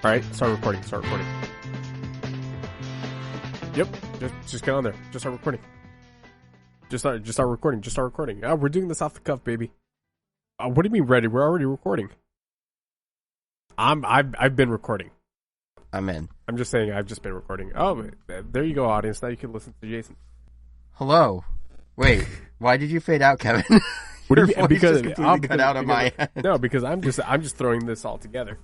All right, start recording. Start recording. Yep, just get on there. Just start recording. Just start recording. Just start recording. Oh, we're doing this off the cuff, baby. What do you mean ready? We're already recording. I've been recording. I'm in. I'm just saying I've just been recording. Oh, there you go, audience. Now you can listen to Jason. Hello. Wait, why did you fade out, Kevin? What do you mean? Because just completely cut out of my head. No, because I'm just throwing this all together.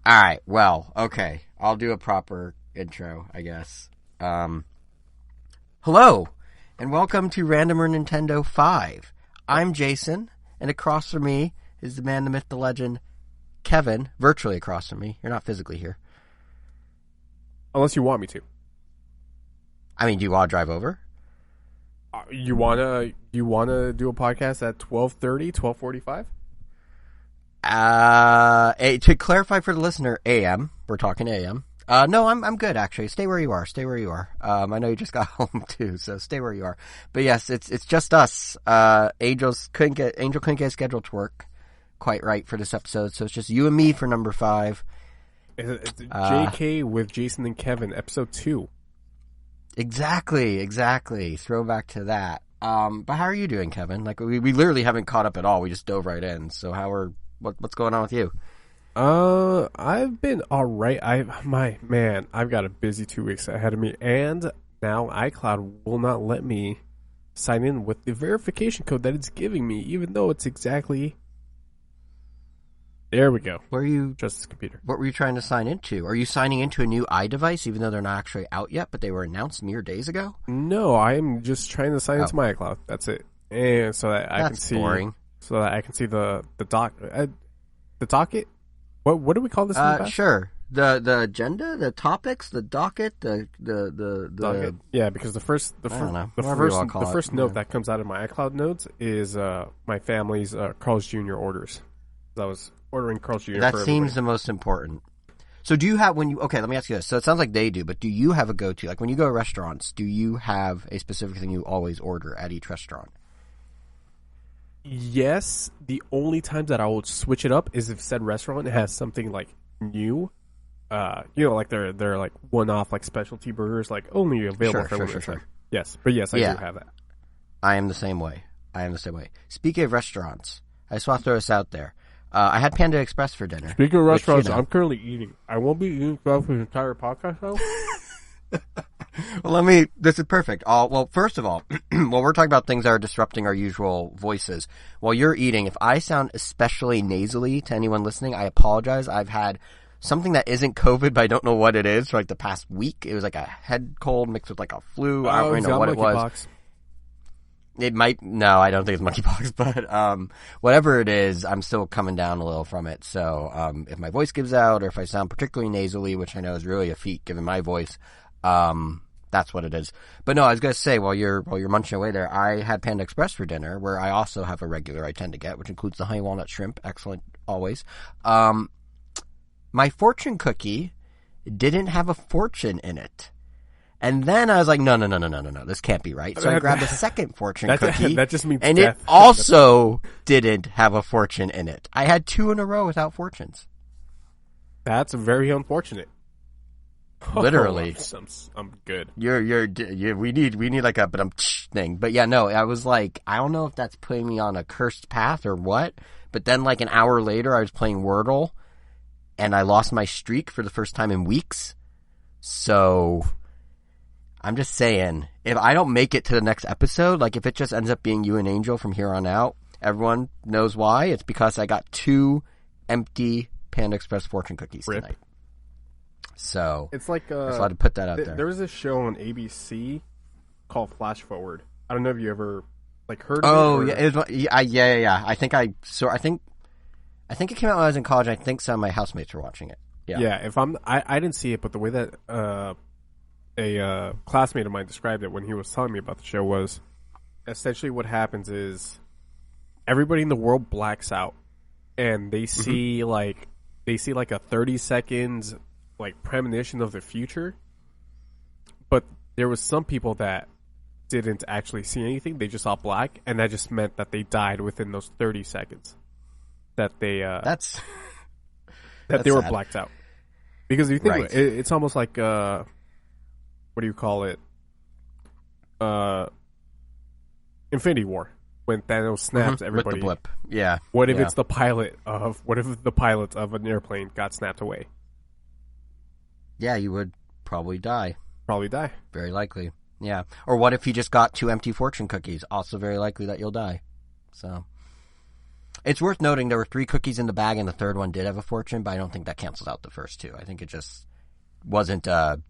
All right. Well, okay. I'll do a proper intro, I guess. Hello, and welcome to Randomer Nintendo 5. I'm Jason, and across from me is the man, the myth, the legend, Kevin. Virtually across from me. You're not physically here. Unless you want me to. I mean, do you want to drive over? You wanna do a podcast at 12:30, 12:45? To clarify for the listener, AM. We're talking AM. No, I'm good actually. Stay where you are. Stay where you are. I know you just got home too, so stay where you are. But yes, it's just us. Angel couldn't get his schedule to work quite right for this episode, so it's just you and me for number 5. It's JK with Jason and Kevin, episode 2. Exactly. Throwback to that. But how are you doing, Kevin? Like we literally haven't caught up at all. We just dove right in. So what's going on with you? I've been all right. I've got a busy 2 weeks ahead of me, and now iCloud will not let me sign in with the verification code that it's giving me, even though it's exactly. There we go. Where are you? Just this computer. What were you trying to sign into? Are you signing into a new iDevice, even though they're not actually out yet, but they were announced mere days ago? No, I am just trying to sign into my iCloud. That's it, and so that I can see. Boring. So that I can see the docket. What do we call this? Sure. The agenda, the topics, the docket, the docket. Yeah, because the first note that comes out of my iCloud notes is my family's Carl's Jr. orders. I was ordering Carl's Jr. That for seems the most important. So do you have let me ask you this. So it sounds like they do, but do you have a go-to? Like when you go to restaurants, do you have a specific thing you always order at each restaurant? Yes, the only time that I will switch it up is if said restaurant has something like new, like they're like one-off like specialty burgers, like only available for limited time. Yes, but yes, I do have that. I am the same way. Speaking of restaurants, I just want to throw this out there. I had Panda Express for dinner. Speaking of restaurants, I'm currently eating. I won't be eating throughout the entire podcast, though. Well, this is perfect. First of all, while we're talking about things that are disrupting our usual voices, while you're eating, if I sound especially nasally to anyone listening, I apologize. I've had something that isn't COVID, but I don't know what it is for like the past week. It was like a head cold mixed with like a flu. I don't really know what it was. Box. It might, no, I don't think it's monkeypox, but whatever it is, I'm still coming down a little from it. So if my voice gives out or if I sound particularly nasally, which I know is really a feat given my voice, that's what it is. But no, I was going to say, while you're munching away there, I had Panda Express for dinner, where I also have a regular I tend to get, which includes the honey walnut shrimp. Excellent, always. My fortune cookie didn't have a fortune in it. And then I was like, no, this can't be right. So I grabbed a second fortune cookie. That just means and death. It also didn't have a fortune in it. I had 2 in a row without fortunes. That's very unfortunate. Literally. I'm good. We need like a thing. But yeah, no, I was like, I don't know if that's putting me on a cursed path or what. But then like an hour later, I was playing Wordle and I lost my streak for the first time in weeks. So I'm just saying, if I don't make it to the next episode, like if it just ends up being you and Angel from here on out, everyone knows why. It's because I got 2 empty Panda Express fortune cookies tonight. So it's like I just wanted to put that out there. There was a show on ABC called Flash Forward. I don't know if you ever like heard of it. Oh yeah. I think it came out when I was in college. I think some of my housemates were watching it. Yeah. I didn't see it, but the way that a classmate of mine described it when he was telling me about the show was essentially what happens is everybody in the world blacks out and they see like a 30 seconds like premonition of the future, but there was some people that didn't actually see anything. They just saw black, and that just meant that they died within those 30 seconds. That they that they were blacked out. Because if you think Right. it's almost like what do you call it? Infinity War, when Thanos snaps everybody. With the blip. Yeah. What if it's the pilot of an airplane got snapped away? Yeah, you would probably die. Probably die. Very likely. Yeah. Or what if you just got 2 empty fortune cookies? Also very likely that you'll die. So it's worth noting there were 3 cookies in the bag and the third one did have a fortune, but I don't think that cancels out the first 2. I think it just wasn't a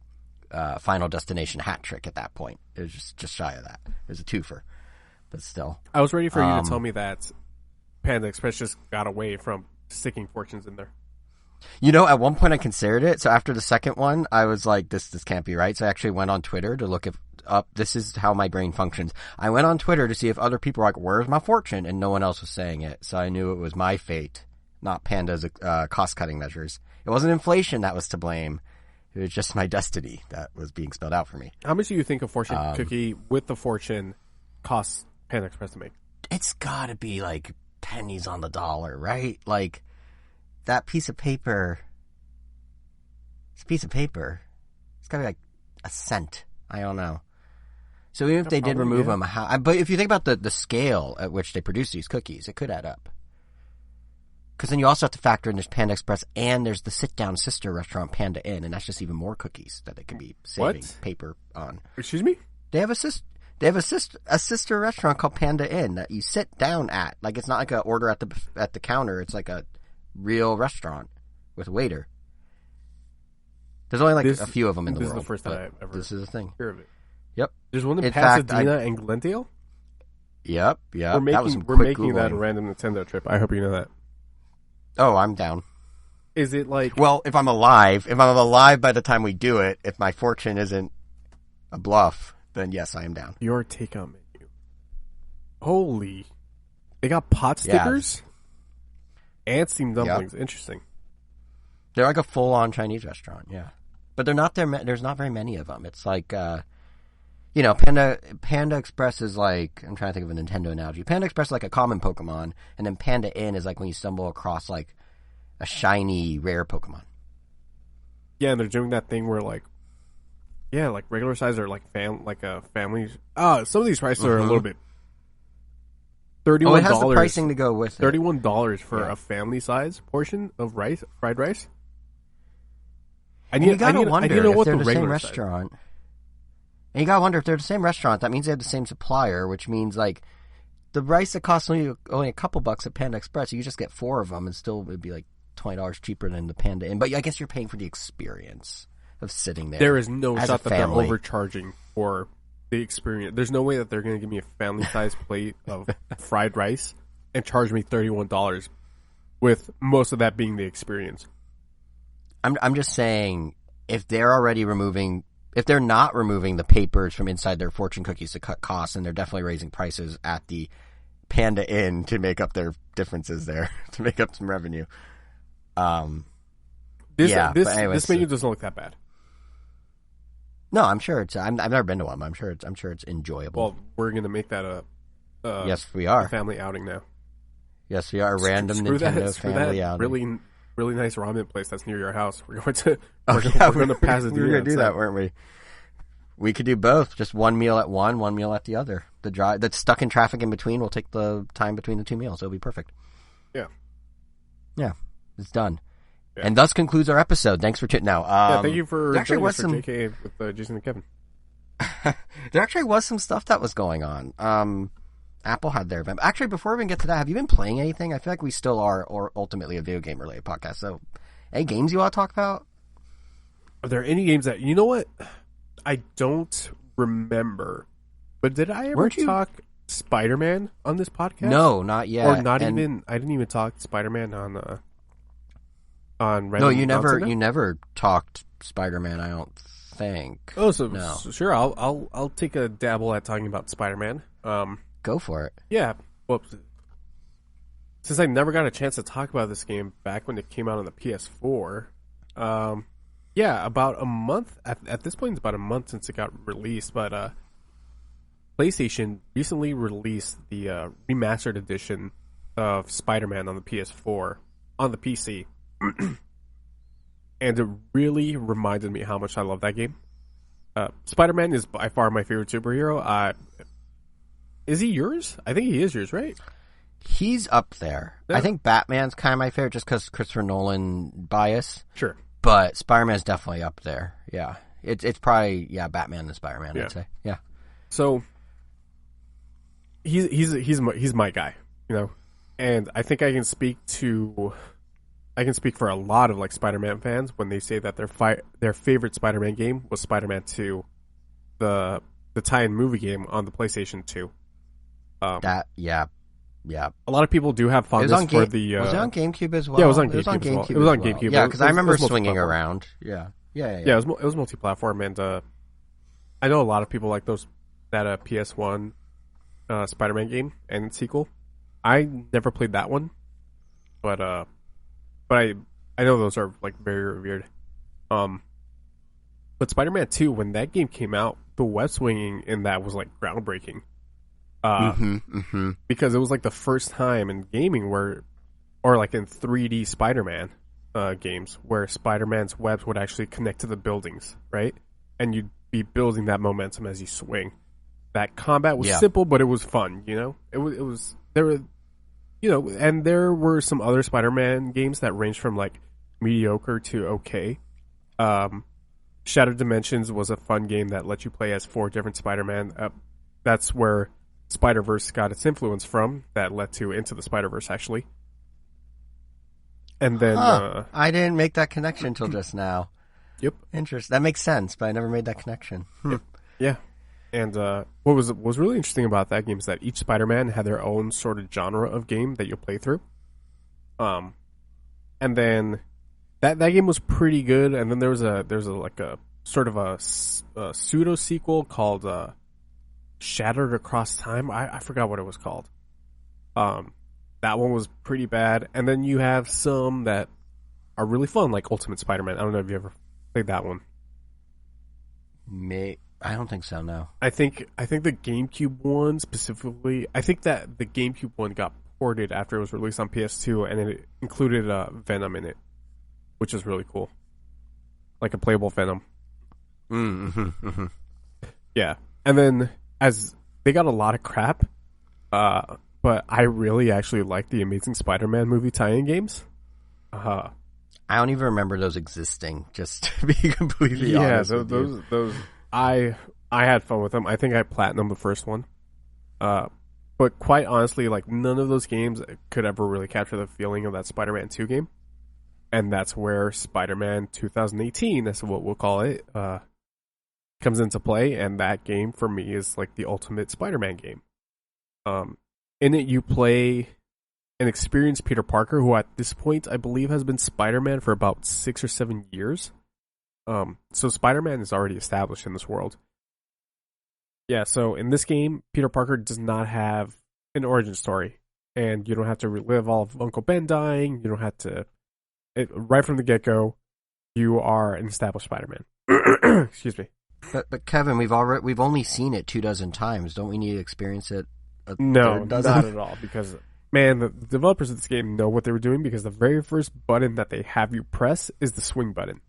Final Destination hat trick at that point. It was just shy of that. It was a twofer. But still. I was ready for you to tell me that Panda Express just got away from sticking fortunes in there. You know, at one point I considered it. So after the second one, I was like, this can't be right. So I actually went on Twitter to look up. This is how my brain functions. I went on Twitter to see if other people were like, where's my fortune? And no one else was saying it. So I knew it was my fate, not Panda's cost-cutting measures. It wasn't inflation that was to blame. It was just my destiny that was being spelled out for me. How much do you think a fortune cookie with the fortune costs Panda Express to make? It's gotta be like pennies on the dollar, right? Like, that piece of paper, it's a piece of paper. It's gotta be like a cent. I don't know. So even if they did remove them, but if you think about the scale at which they produce these cookies, it could add up. Because then you also have to factor in there's Panda Express and there's the sit-down sister restaurant Panda Inn, and that's just even more cookies that they could be saving paper on. Excuse me? They have a sister restaurant called Panda Inn that you sit down at. Like, it's not like an order at the counter. It's like a real restaurant with a waiter. There's only a few of them in the world. This is the first time I've ever this is a thing. heard of it. Yep. There's one in Pasadena and Glendale? Yep. We're making that a random Nintendo trip. I hope you know that. Oh, I'm down. Is it like... Well, if I'm alive by the time we do it, if my fortune isn't a bluff, then yes, I am down. Your take-on menu. Holy... They got pot stickers? And steamed dumplings. Yep. Interesting. They're like a full-on Chinese restaurant, yeah. But they're not there. There's not very many of them. It's like, Panda Express is like, I'm trying to think of a Nintendo analogy. Panda Express is like a common Pokemon, and then Panda Inn is like when you stumble across like a shiny, rare Pokemon. Yeah, and they're doing that thing where like regular size or like a family. Some of these prices are a little bit. $31. Oh, it has the pricing to go with it. $31 for a family size portion of fried rice. You gotta wonder if they're the same restaurant. And you gotta wonder if they're the same restaurant. That means they have the same supplier, which means like the rice that costs only a couple bucks at Panda Express, you just get 4 of them, and still would be like $20 cheaper than the Panda Inn. But I guess you're paying for the experience of sitting there. There is no shot that they're overcharging for the experience. There's no way that they're going to give me a family-sized plate of fried rice and charge me $31, with most of that being the experience. I'm just saying, if they're not removing the papers from inside their fortune cookies to cut costs, and they're definitely raising prices at the Panda Inn to make up their differences there, to make up some revenue. This menu doesn't look that bad. No, I'm sure it's. I've never been to one. I'm sure it's enjoyable. Well, we're going to make that yes, we are. A family outing now. Yes, we are. A random Nintendo family outing. Really nice ramen place that's near your house. We're going to. We're going to Pasadena. We were going to do that, weren't we? We could do both. Just one meal at one meal at the other. The drive that's stuck in traffic in between will take the time between the 2 meals. It'll be perfect. Yeah. Yeah. It's done. Yeah. And thus concludes our episode. Thanks for thank you for joining us for JK with Jason and Kevin. There actually was some stuff that was going on. Apple had their event. Actually, before we even get to that, have you been playing anything? I feel like we still are, or ultimately a video game related podcast. So, any games you want to talk about? Are there any games that, you know what? I don't remember. But did I ever talk Spider-Man on this podcast? No, not yet. Or not even, I didn't even talk Spider-Man on Random No, you never talked Spider-Man, I don't think. Oh, so sure, I'll take a dabble at talking about Spider-Man. Go for it. Yeah. Well, since I never got a chance to talk about this game back when it came out on the PS4, about a month. At this point, it's about a month since it got released. But PlayStation recently released the remastered edition of Spider-Man on the PS4 on the PC. and it really reminded me how much I love that game. Spider-Man is by far my favorite superhero. Is he yours? I think he is yours, right? He's up there. Yeah. I think Batman's kind of my favorite just because Christopher Nolan bias. Sure. But Spider-Man's definitely up there. Yeah. It's probably, Batman and Spider-Man, I'd say. Yeah. So, he's my guy, you know? And I think I can speak for a lot of like Spider-Man fans when they say that their favorite Spider-Man game was Spider-Man 2, the tie-in movie game on the PlayStation 2. Yeah. A lot of people do have fondness for the. Was it on GameCube as well? Yeah, it was on GameCube. It was on GameCube. Yeah, because I remember swinging around. Yeah. It was multi-platform, and I know a lot of people like that PS1 Spider-Man game and sequel. I never played that one, but I know those are like very revered. But Spider-Man 2, when that game came out, the web swinging in that was like groundbreaking. Because it was like the first time in gaming or like in 3D Spider-Man games where Spider-Man's webs would actually connect to the buildings, right? And you'd be building that momentum as you swing. That combat was simple, but it was fun, you know? It was there were, you know, and there were some other Spider-Man games that ranged from like mediocre to okay. Shattered Dimensions was a fun game that let you play as 4 different Spider-Man. That's where Spider-Verse got its influence from. That led to Into the Spider-Verse, actually. And then I didn't make that connection until just now. Yep, interesting. That makes sense, but I never made that connection. Yeah, and what was really interesting about that game is that each Spider-Man had their own sort of genre of game that you'll play through. And then that game was pretty good. And then there's a like a sort of a pseudo sequel called Shattered Across Time. I forgot what it was called. That one was pretty bad. And then you have some that are really fun, like Ultimate Spider-Man. I don't know if you ever played that one. I don't think so, no. I think the GameCube one specifically, I think that the GameCube one got ported after it was released on PS2, and it included Venom in it, which is really cool. Like a playable Venom. Yeah. And then, as they got a lot of crap, but I really actually like the Amazing Spider-Man movie tie-in games. I don't even remember those existing, just to be completely honest. Yeah, those I had fun with them. I think I platinumed the first one. But quite honestly, like none of those games could ever really capture the feeling of that Spider-Man 2 game. And that's where Spider-Man 2018, that's what we'll call it, comes into play. And that game for me is like the ultimate Spider-Man game. In it, you play an experienced Peter Parker, who at this point, I believe, has been Spider-Man for about 6 or 7 years. So Spider-Man is already established in this world. Yeah, so in this game, Peter Parker does not have an origin story. And you don't have to relive all of Uncle Ben dying. You don't have to... right from the get-go, you are an established Spider-Man. Excuse me. But Kevin, we've only seen it 24 times. Don't we need to experience it? No, not at all. Because, man, the developers of this game know what they were doing, because the very first button that they have you press is the swing button.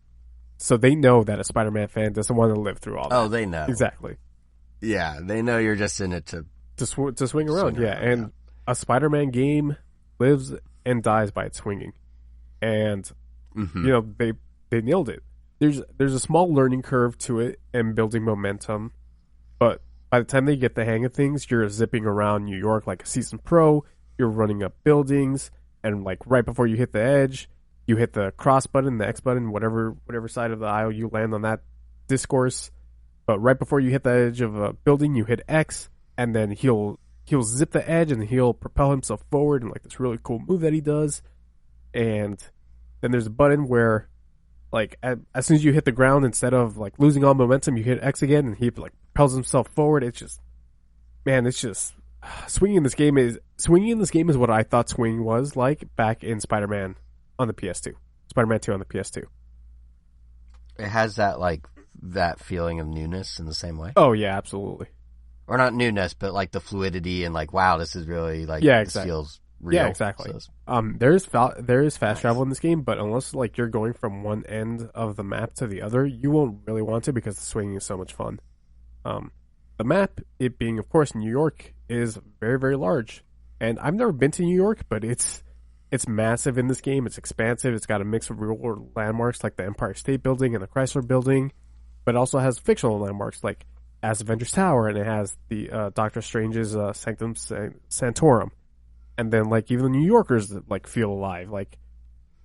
So they know that a Spider-Man fan doesn't want to live through all that. Oh, they know. Exactly. Yeah, they know you're just in it to swing around. Yeah, and a Spider-Man game lives and dies by its swinging. And, you know, they nailed it. There's a small learning curve to it and building momentum, but by the time they get the hang of things, you're zipping around New York like a seasoned pro. You're running up buildings, and like right before you hit the edge, you hit the cross button, the X button, whatever side of the aisle you land on that discourse. But right before you hit the edge of a building, you hit X, and then he'll zip the edge and he'll propel himself forward in like this really cool move that he does. And then there's a button where, like, as soon as you hit the ground, instead of like losing all momentum, you hit X again, and he like propels himself forward. It's just, man, it's just swinging in this game is what I thought swinging was like back in Spider-Man on the PS2, Spider-Man 2 on the PS2. It has that feeling of newness in the same way. Oh yeah, absolutely. Or not newness, but like the fluidity and like, wow, this is really like, yeah, exactly. This feels real. Yeah, exactly. There is fast travel in this game, but unless like you're going from one end of the map to the other, you won't really want to because the swinging is so much fun. The map, it being of course New York, is very, very large, and I've never been to New York, but it's massive in this game. It's expansive. It's got a mix of real world landmarks like the Empire State Building and the Chrysler Building, but it also has fictional landmarks like as Avengers Tower, and it has the Doctor Strange's Sanctum Sanctorum. And then, like, even the New Yorkers that, like, feel alive. Like,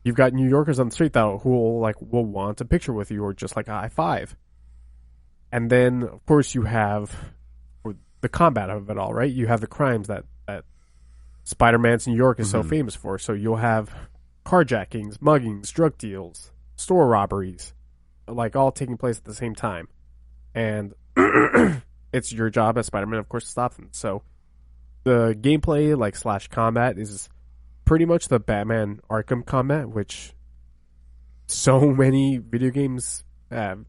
you've got New Yorkers on the street that will want a picture with you or just, like, a high five. And then, of course, you have the combat of it all, right? You have the crimes that Spider-Man's New York is so famous for. So you'll have carjackings, muggings, drug deals, store robberies, like, all taking place at the same time. And it's your job as Spider-Man, of course, to stop them. So the gameplay, like, / combat is pretty much the Batman Arkham combat, which so many video games have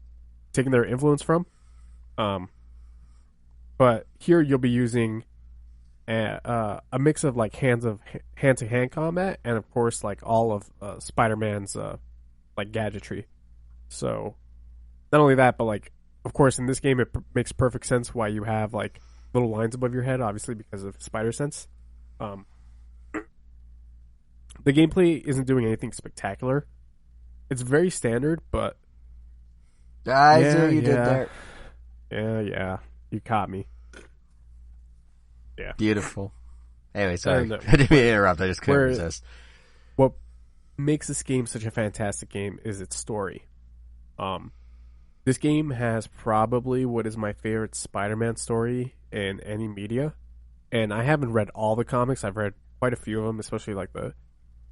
taken their influence from. But here you'll be using a mix of, like, hand-to-hand combat and, of course, like, all of Spider-Man's, like, gadgetry. So not only that, but, like, of course, in this game, it makes perfect sense why you have, like, little lines above your head, obviously because of spider sense. The gameplay isn't doing anything spectacular. It's very standard, but I see what you did there. Yeah, you caught me. Yeah, beautiful. Anyway, sorry, I didn't mean to interrupt. I just couldn't resist. What makes this game such a fantastic game is its story. This game has probably what is my favorite Spider-Man story in any media, and I haven't read all the comics. I've read quite a few of them, especially like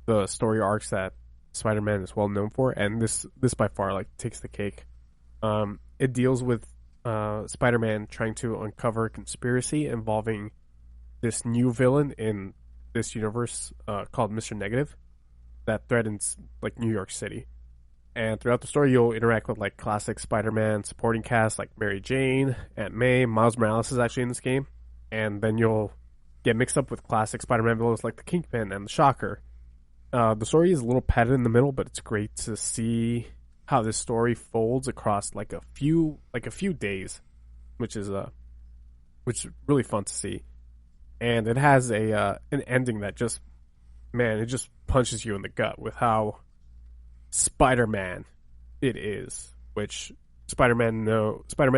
the story arcs that Spider-Man is well known for, and this by far like takes the cake. It deals with Spider-Man trying to uncover a conspiracy involving this new villain in this universe called Mr. Negative that threatens like New York City. And throughout the story, you'll interact with, like, classic Spider-Man supporting cast, like Mary Jane, Aunt May, Miles Morales is actually in this game. And then you'll get mixed up with classic Spider-Man villains like the Kingpin and the Shocker. The story is a little padded in the middle, but it's great to see how this story folds across, like, a few days, which is really fun to see. And it has an ending that just, man, it just punches you in the gut with how Spider-Man it is, which Spider-Man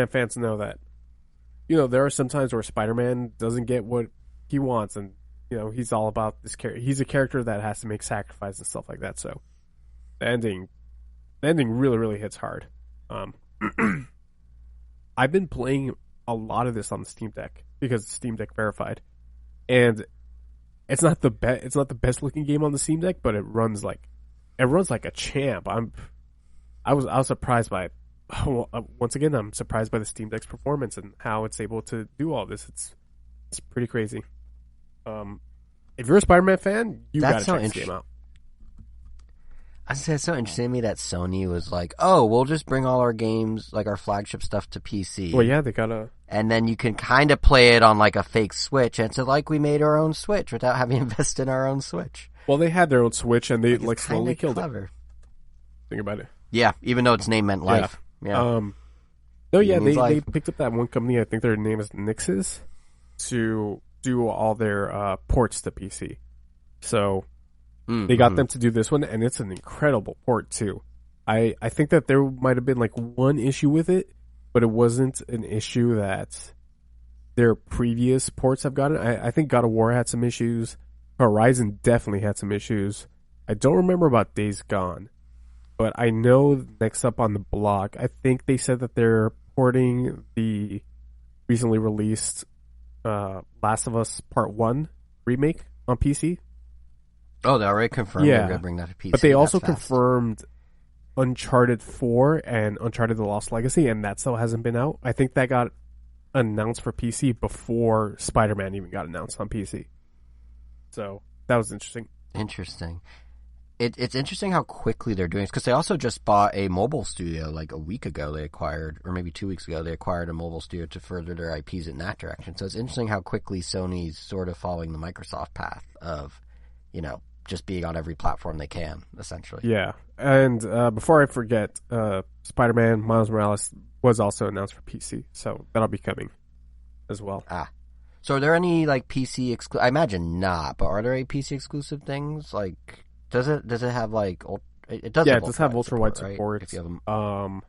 fans know that, you know, there are some times where Spider-Man doesn't get what he wants, and, you know, he's all about this character. He's a character that has to make sacrifices and stuff like that. So the ending really, really hits hard. I've been playing a lot of this on the Steam Deck because it's Steam Deck verified, and it's not the best looking game on the Steam Deck, but it runs like a champ. I was surprised by it. Once again, I'm surprised by the Steam Deck's performance and how it's able to do all this. It's pretty crazy. If you're a Spider-Man fan, you gotta check this game out. I say it's so interesting to me that Sony was like, "Oh, we'll just bring all our games, like our flagship stuff, to PC." Well, yeah, they gotta. And then you can kind of play it on like a fake Switch, and so like we made our own Switch without having to invest in our own Switch. Well, they had their own Switch, and they like slowly killed clever. it. Think about it. Yeah, even though its name meant life. Yeah. No, yeah, they picked up that one company. I think their name is Nix's to do all their ports to PC. So they got them to do this one, and it's an incredible port too. I think that there might have been like one issue with it, but it wasn't an issue that their previous ports have gotten. I think God of War had some issues. Horizon definitely had some issues. I don't remember about Days Gone, but I know next up on the block, I think they said that they're porting the recently released Last of Us Part 1 remake on PC. Oh, they already confirmed they're going to bring that to PC. But they also confirmed Uncharted 4 and Uncharted The Lost Legacy, and that still hasn't been out. I think that got announced for PC before Spider-Man even got announced on PC. So that was interesting. Interesting. It's interesting how quickly they're doing it, because they also just bought a mobile studio like a week ago. They acquired, or maybe 2 weeks ago, they acquired a mobile studio to further their IPs in that direction. So it's interesting how quickly Sony's sort of following the Microsoft path of just being on every platform they can, essentially. Yeah. And before I forget, Spider-Man Miles Morales was also announced for PC, so that'll be coming as well. So are there any like PC exclusive? I imagine not, but are there any PC exclusive things? Like, does it have like it does? Yeah, have it does have ultra-wide support, support. Right? If you have them.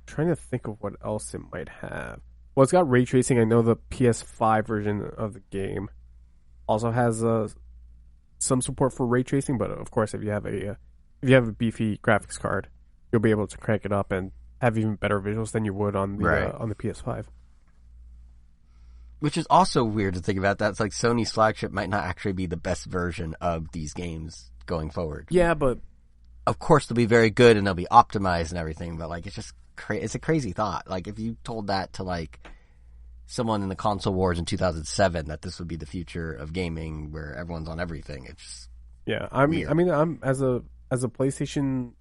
Trying to think of what else it might have. Well, it's got ray tracing. I know the PS5 version of the game also has some support for ray tracing, but of course, if you have a beefy graphics card, you'll be able to crank it up and have even better visuals than you would on the PS5. Which is also weird to think about. That's like Sony's flagship might not actually be the best version of these games going forward. Yeah, but of course they'll be very good and they'll be optimized and everything. But like, it's just it's a crazy thought. Like, if you told that to like someone in the console wars in 2007 that this would be the future of gaming where everyone's on everything, it's just weird. I'm as a PlayStation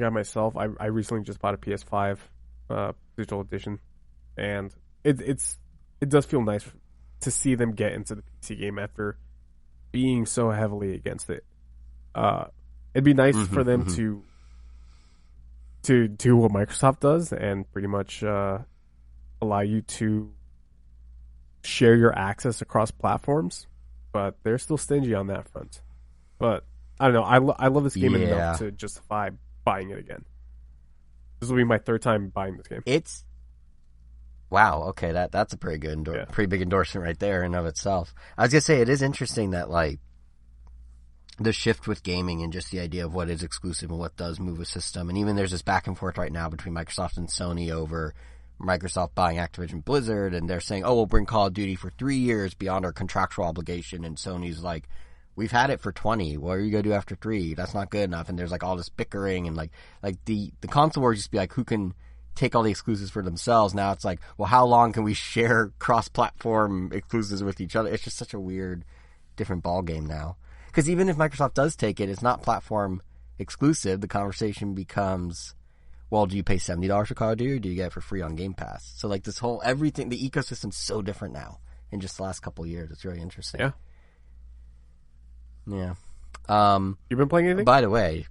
guy myself. I recently just bought a PS5 digital edition, and it does feel nice to see them get into the PC game after being so heavily against it. It'd be nice for them to do what Microsoft does and pretty much allow you to share your access across platforms, but they're still stingy on that front. But I don't know. I love this game enough to justify buying it again. This will be my third time buying this game. Wow, okay, that's a pretty good, pretty big endorsement right there in and of itself. I was gonna say, it is interesting that like the shift with gaming and just the idea of what is exclusive and what does move a system, and even there's this back and forth right now between Microsoft and Sony over Microsoft buying Activision Blizzard, and they're saying, "Oh, we'll bring Call of Duty for 3 years beyond our contractual obligation," and Sony's like, "We've had it for 20. What are you gonna do after 3? That's not good enough." And there's like all this bickering and like the console wars used to be like, who can take all the exclusives for themselves. Now it's like, well, how long can we share cross-platform exclusives with each other? It's just such a weird, different ballgame now. Because even if Microsoft does take it, it's not platform exclusive. The conversation becomes, well, do you pay $70 for Call of Duty or do you get it for free on Game Pass? So like this whole everything, the ecosystem's so different now in just the last couple of years. It's really interesting. Yeah. You've been playing anything? By the way,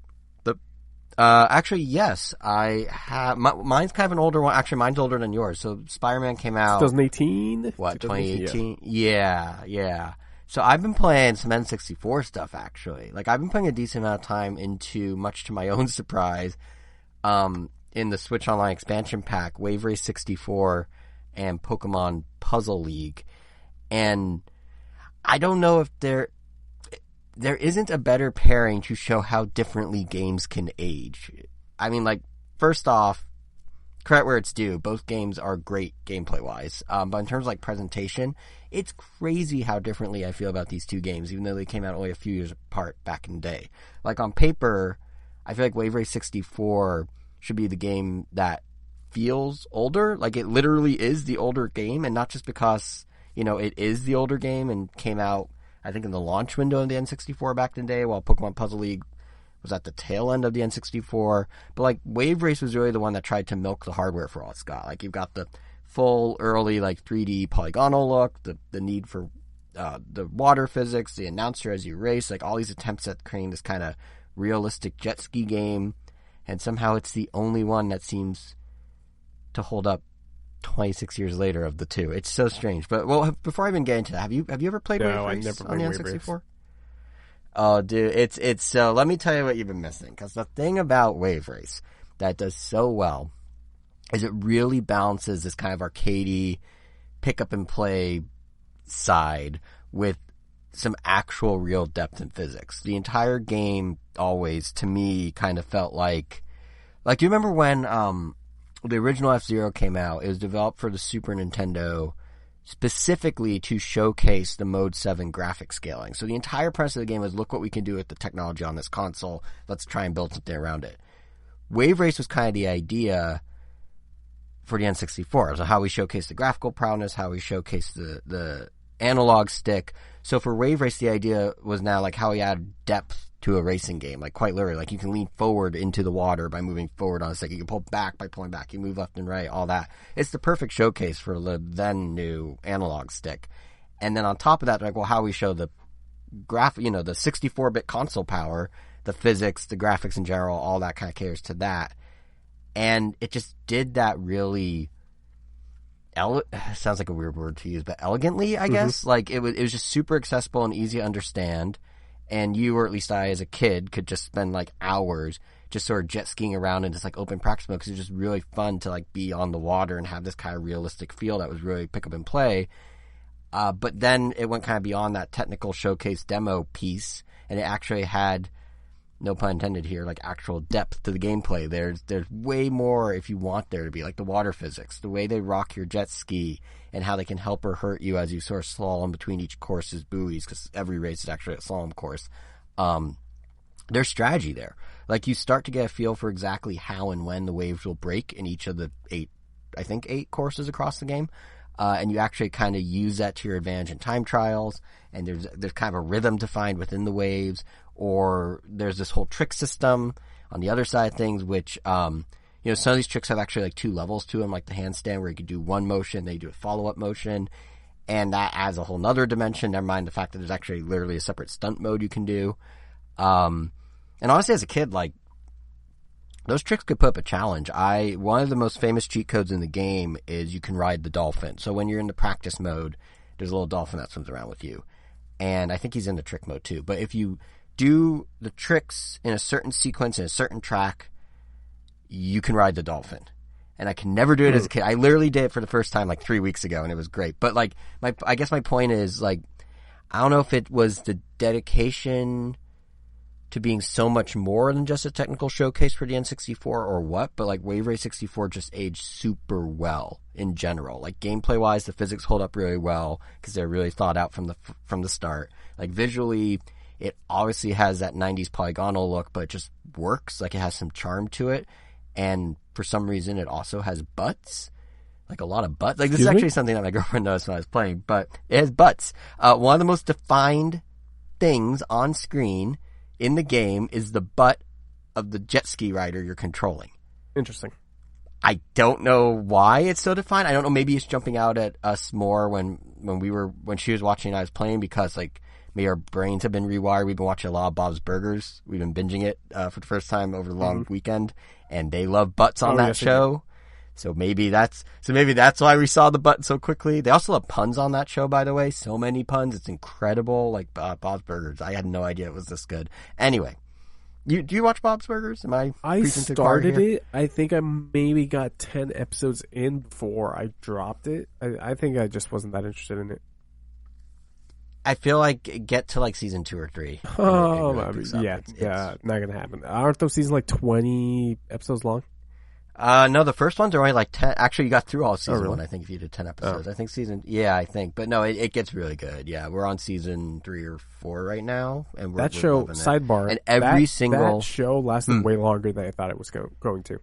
actually, yes, I have. Mine's kind of an older one. Actually, mine's older than yours. So Spider-Man came out 2018. What, 2018? Yeah. So I've been playing some N64 stuff, actually. Like, I've been playing a decent amount of time into, much to my own surprise, in the Switch Online expansion pack, Wave Race 64 and Pokemon Puzzle League. And I don't know if there isn't a better pairing to show how differently games can age. I mean, like, first off, credit where it's due. Both games are great gameplay-wise. But in terms of, like, presentation, it's crazy how differently I feel about these two games, even though they came out only a few years apart back in the day. Like, on paper, I feel like Wave Race 64 should be the game that feels older. Like, it literally is the older game, and not just because, it is the older game and came out, I think, in the launch window of the N64 back in the day, while Pokemon Puzzle League was at the tail end of the N64. But, like, Wave Race was really the one that tried to milk the hardware for all it's got. Like, you've got the full, early, like, 3D polygonal look, the need for the water physics, the announcer as you race, like, all these attempts at creating this kind of realistic jet ski game. And somehow it's the only one that seems to hold up 26 years later of the two. It's so strange. But, well, before I even get into that, have you ever played Wave Race on the N64? Oh, dude, it's so, let me tell you what you've been missing. Because the thing about Wave Race that does so well is it really balances this kind of arcadey, pick up and play side with some actual real depth in physics. The entire game always, to me, kind of felt like do you remember when, the original F-Zero came out? It was developed for the Super Nintendo specifically to showcase the Mode 7 graphic scaling. So the entire premise of the game was, look what we can do with the technology on this console. Let's try and build something around it. Wave Race was kind of the idea for the N64. So how we showcase the graphical prowess, how we showcase the analog stick. So for Wave Race, the idea was now like how we add depth to a racing game, like quite literally. Like you can lean forward into the water by moving forward on a stick. You can pull back by pulling back. You move left and right, all that. It's the perfect showcase for the then new analog stick. And then on top of that, like, well, how we show the the 64-bit console power, the physics, the graphics in general, all that kind of caters to that. And it just did that really sounds like a weird word to use, but elegantly, I guess. Like it was just super accessible and easy to understand. And you, or at least I as a kid, could just spend like hours just sort of jet skiing around in just like open practice mode, because it was just really fun to like be on the water and have this kind of realistic feel that was really pick up and play. But then it went kind of beyond that technical showcase demo piece, and it actually had, no pun intended here, like actual depth to the gameplay. There's way more if you want there to be, like the water physics, the way they rock your jet ski, and how they can help or hurt you as you sort of slalom between each course's buoys, because every race is actually a slalom course. There's strategy there. Like you start to get a feel for exactly how and when the waves will break in each of the 8 courses across the game. And you actually kind of use that to your advantage in time trials, and there's kind of a rhythm to find within the waves, or there's this whole trick system on the other side of things, which, some of these tricks have actually like 2 levels to them, like the handstand where you could do one motion, then you do a follow-up motion, and that adds a whole nother dimension, never mind the fact that there's actually literally a separate stunt mode you can do. And honestly, as a kid, like, those tricks could put up a challenge. One of the most famous cheat codes in the game is you can ride the Dolphin. So when you're in the practice mode, there's a little dolphin that swims around with you. And I think he's in the trick mode too. But if you do the tricks in a certain sequence, in a certain track, you can ride the Dolphin. And I can never do it as a kid. I literally did it for the first time like 3 weeks ago, and it was great. But like, I guess my point is, like, I don't know if it was the dedication to being so much more than just a technical showcase for the N64 or what, but like Wave Race 64 just aged super well in general. Like gameplay wise, the physics hold up really well because they're really thought out from the start. Like visually, it obviously has that 90s polygonal look, but it just works. Like it has some charm to it, and for some reason, it also has butts. Like a lot of butts. Like this is actually something that my girlfriend noticed when I was playing, but it has butts. One of the most defined things on screen in the game is the butt of the jet ski rider you're controlling. Interesting. I don't know why it's so defined. I don't know. Maybe it's jumping out at us more when she was watching and I was playing, because like maybe our brains have been rewired. We've been watching a lot of Bob's Burgers. We've been binging it for the first time over the long weekend, and they love butts on that show. So maybe that's why we saw the butt so quickly. They also love puns on that show, by the way. So many puns. It's incredible. Like Bob's Burgers. I had no idea it was this good. Anyway, do you watch Bob's Burgers? I started it. I think I maybe got 10 episodes in before I dropped it. I think I just wasn't that interested in it. I feel like get to like season 2 or 3. Oh, yeah, not gonna happen. Aren't those seasons like 20 episodes long? No, the first ones are only like 10. Actually, you got through all of season 1, I think, if you did 10 episodes. I think I think. But no, it gets really good. Yeah, we're on season 3 or 4 right now. And we're show, sidebar, and that show lasted way longer than I thought it was going to.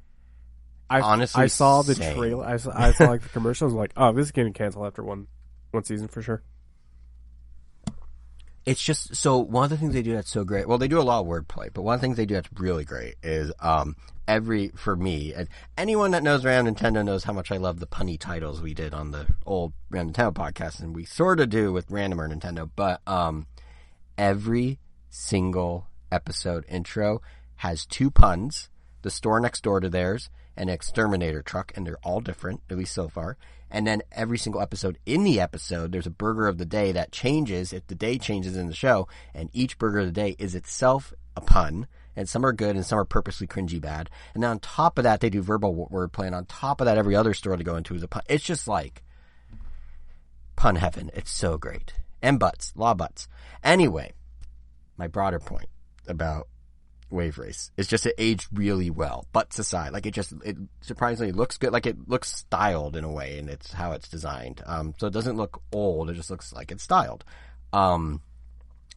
Honestly, I saw the trailer. I saw like the commercials. Like, oh, this is getting canceled after one season for sure. It's just, so one of the things they do that's so great, well, they do a lot of wordplay, but one of the things they do that's really great is, for me, and anyone that knows Random Nintendo knows how much I love the punny titles we did on the old Random Nintendo podcast, and we sort of do with Randomer Nintendo, but, every single episode intro has 2 puns, the store next door to theirs, and an exterminator truck, and they're all different, at least so far. And then every single episode in the episode, there's a burger of the day that changes if the day changes in the show, and each burger of the day is itself a pun, and some are good and some are purposely cringy bad. And then on top of that, they do verbal wordplay, and on top of that, every other store to go into is a pun. It's just like pun heaven. It's so great. And butts. A lot of butts. Anyway, my broader point about Wave Race is just it aged really well. Butts aside, like it surprisingly looks good. Like it looks styled in a way, and it's how it's designed. So it doesn't look old. It just looks like it's styled.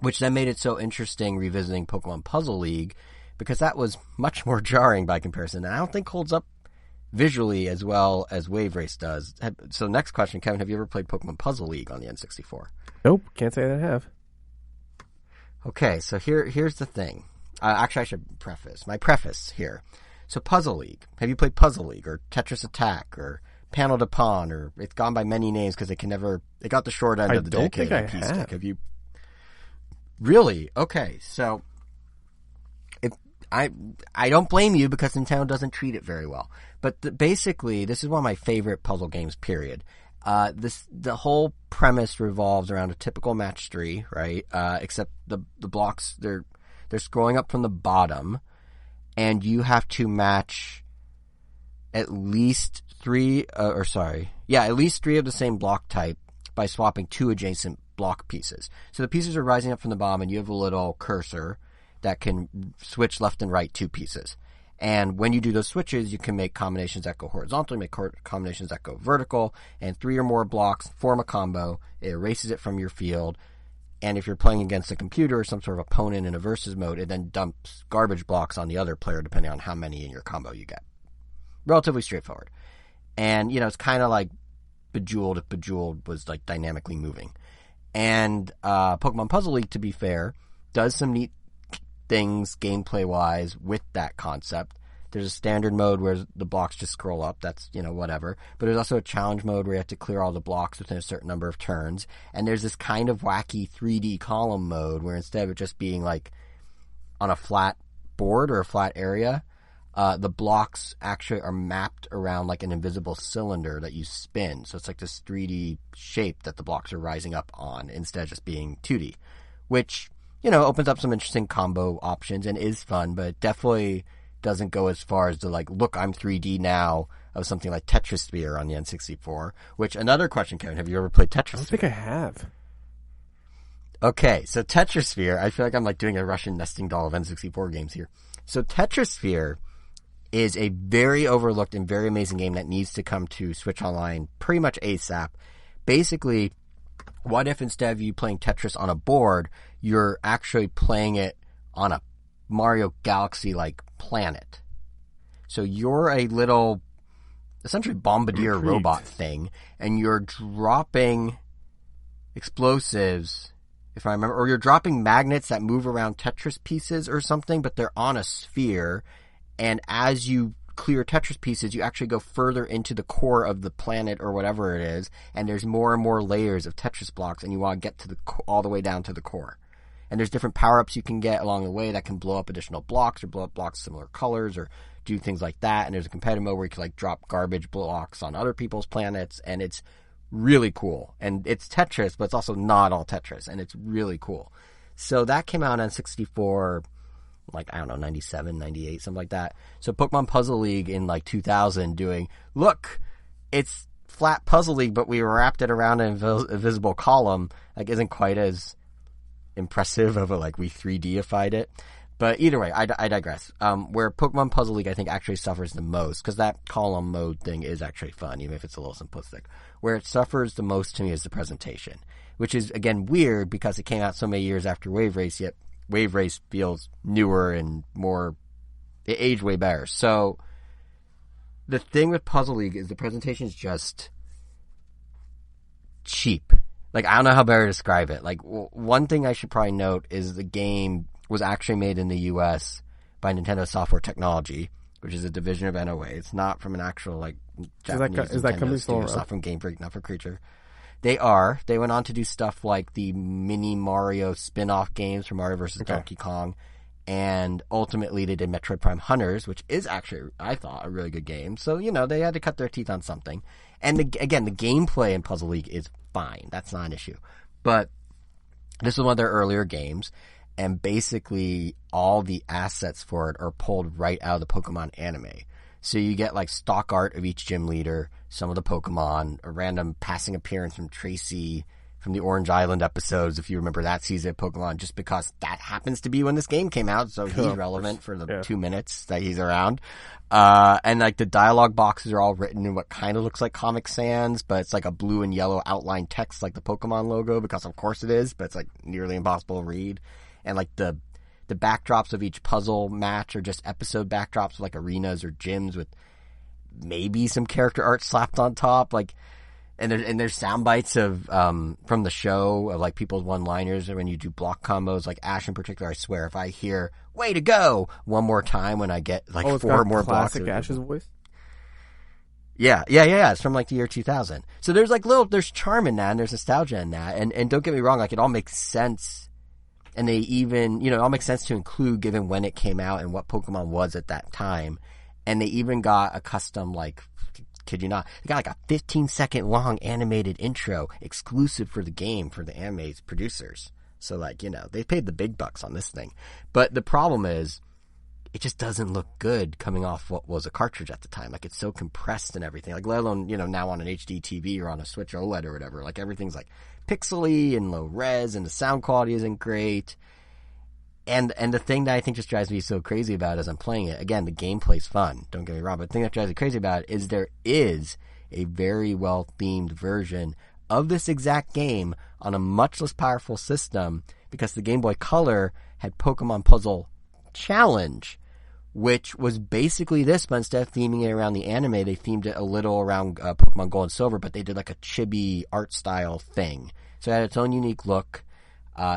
Which then made it so interesting revisiting Pokemon Puzzle League, because that was much more jarring by comparison, and I don't think holds up visually as well as Wave Race does. So next question, Kevin, have you ever played Pokemon Puzzle League on the N64? Nope, can't say that I have. Okay, so here's the thing. Actually, I should preface. My preface here. So Puzzle League. Have you played Puzzle League or Tetris Attack or Panel de Pon, or it's gone by many names because they got the short end of the decade. I don't think I have. Have you? Really? Okay, so if I don't blame you because Nintendo doesn't treat it very well. But basically, this is one of my favorite puzzle games, period. The whole premise revolves around a typical match 3, right? Except the blocks, they're scrolling up from the bottom, and you have to match at least three of the same block type by swapping 2 adjacent block pieces. So the pieces are rising up from the bottom, and you have a little cursor that can switch left and right 2 pieces. And when you do those switches, you can make combinations that go horizontally, make combinations that go vertical, and 3 or more blocks form a combo. It erases it from your field. And if you're playing against a computer or some sort of opponent in a versus mode, it then dumps garbage blocks on the other player depending on how many in your combo you get. Relatively straightforward. And, it's kind of like Bejeweled if Bejeweled was like dynamically moving. And Pokemon Puzzle League, to be fair, does some neat things gameplay-wise with that concept. There's a standard mode where the blocks just scroll up. That's, whatever. But there's also a challenge mode where you have to clear all the blocks within a certain number of turns. And there's this kind of wacky 3D column mode where instead of it just being like on a flat board or a flat area, the blocks actually are mapped around like an invisible cylinder that you spin. So it's like this 3D shape that the blocks are rising up on instead of just being 2D, which, opens up some interesting combo options and is fun, but it definitely doesn't go as far as the like, look, I'm 3D now of something like Tetris Sphere on the N64, which another question, Kevin, have you ever played Tetris Sphere? I don't think I have. Okay, so Tetris Sphere, I feel like I'm like doing a Russian nesting doll of N64 games here. So Tetris Sphere is a very overlooked and very amazing game that needs to come to Switch Online pretty much ASAP. Basically, what if instead of you playing Tetris on a board, you're actually playing it on a Mario Galaxy-like planet? So you're a little, essentially bombardier robot thing, and you're dropping explosives, if I remember, or you're dropping magnets that move around Tetris pieces or something, but they're on a sphere, and as you clear Tetris pieces, you actually go further into the core of the planet or whatever it is, and there's more and more layers of Tetris blocks, and you want to get to all the way down to the core. And there's different power-ups you can get along the way that can blow up additional blocks or blow up blocks similar colors or do things like that. And there's a competitive mode where you can like drop garbage blocks on other people's planets, and it's really cool. And it's Tetris, but it's also not all Tetris, and it's really cool. So that came out on 64, like, I don't know, 97, 98, something like that. So Pokemon Puzzle League in like 2000 doing, look, it's flat Puzzle League, but we wrapped it around an invisible column, like isn't quite as impressive of a, like, we 3D-ified it. But either way, I digress. Where Pokemon Puzzle League, I think, actually suffers the most, because that column mode thing is actually fun, even if it's a little simplistic. Where it suffers the most to me is the presentation, which is, again, weird because it came out so many years after Wave Race, yet Wave Race feels newer and more, it aged way better. So the thing with Puzzle League is the presentation is just cheap. Like, I don't know how better to describe it. Like, one thing I should probably note is the game was actually made in the U.S. by Nintendo Software Technology, which is a division of NOA. It's not from an actual, like, Japanese is that company still studio. It's not from Game Freak, not from Creature. They are. They went on to do stuff like the Mini Mario spin-off games for Mario vs. Donkey Kong, and ultimately they did Metroid Prime Hunters, which is actually, I thought, a really good game. So, they had to cut their teeth on something. And, again, the gameplay in Puzzle League is fine. That's not an issue. But this was one of their earlier games, and basically all the assets for it are pulled right out of the Pokemon anime. So you get like stock art of each gym leader, some of the Pokemon, a random passing appearance from Tracy from the Orange Island episodes, if you remember that season of Pokemon, just because that happens to be when this game came out, so he's relevant for the 2 minutes that he's around. And like the dialogue boxes are all written in what kind of looks like Comic Sans, but it's like a blue and yellow outline text like the Pokemon logo, because of course it is, but it's like nearly impossible to read. And like the backdrops of each puzzle match are just episode backdrops of like arenas or gyms with maybe some character art slapped on top. Like, and there's sound bites of from the show of like people's one-liners when you do block combos. Like Ash in particular, I swear, if I hear "way to go" one more time when I get like 4 more blocks. Classic Ash's voice. Yeah. It's from like the year 2000. So there's like there's charm in that, and there's nostalgia in that, and don't get me wrong, like it all makes sense And they even, it all makes sense to include given when it came out and what Pokemon was at that time. And they even got a custom, like, kid you not, they got like a 15-second long animated intro exclusive for the game for the anime's producers. So, like, they paid the big bucks on this thing. But the problem is, it just doesn't look good coming off what was a cartridge at the time. Like, it's so compressed and everything. Like, let alone, now on an HD TV or on a Switch OLED or whatever. Like, everything's, like, pixely and low res, and the sound quality isn't great. And the thing that I think just drives me so crazy about it as I'm playing it, again, the gameplay's fun, don't get me wrong, but the thing that drives me crazy about it is there is a very well-themed version of this exact game on a much less powerful system, because the Game Boy Color had Pokemon Puzzle Challenge, which was basically this, but instead of theming it around the anime, they themed it a little around Pokemon Gold and Silver, but they did like a chibi art style thing. So it had its own unique look.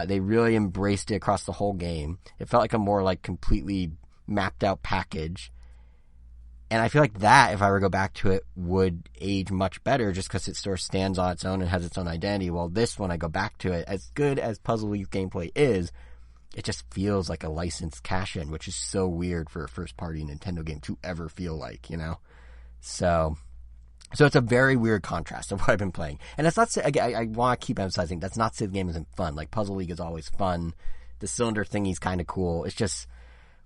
They really embraced it across the whole game. It felt like a more like completely mapped out package. And I feel like that, if I were to go back to it, would age much better just because it sort of stands on its own and has its own identity. While this, when I go back to it, as good as Puzzle League gameplay is, it just feels like a licensed cash-in, which is so weird for a first-party Nintendo game to ever feel like, So it's a very weird contrast of what I've been playing. And that's not to say, I want to keep emphasizing, that's not to say the game isn't fun. Like, Puzzle League is always fun. The cylinder thingy's kind of cool. It's just,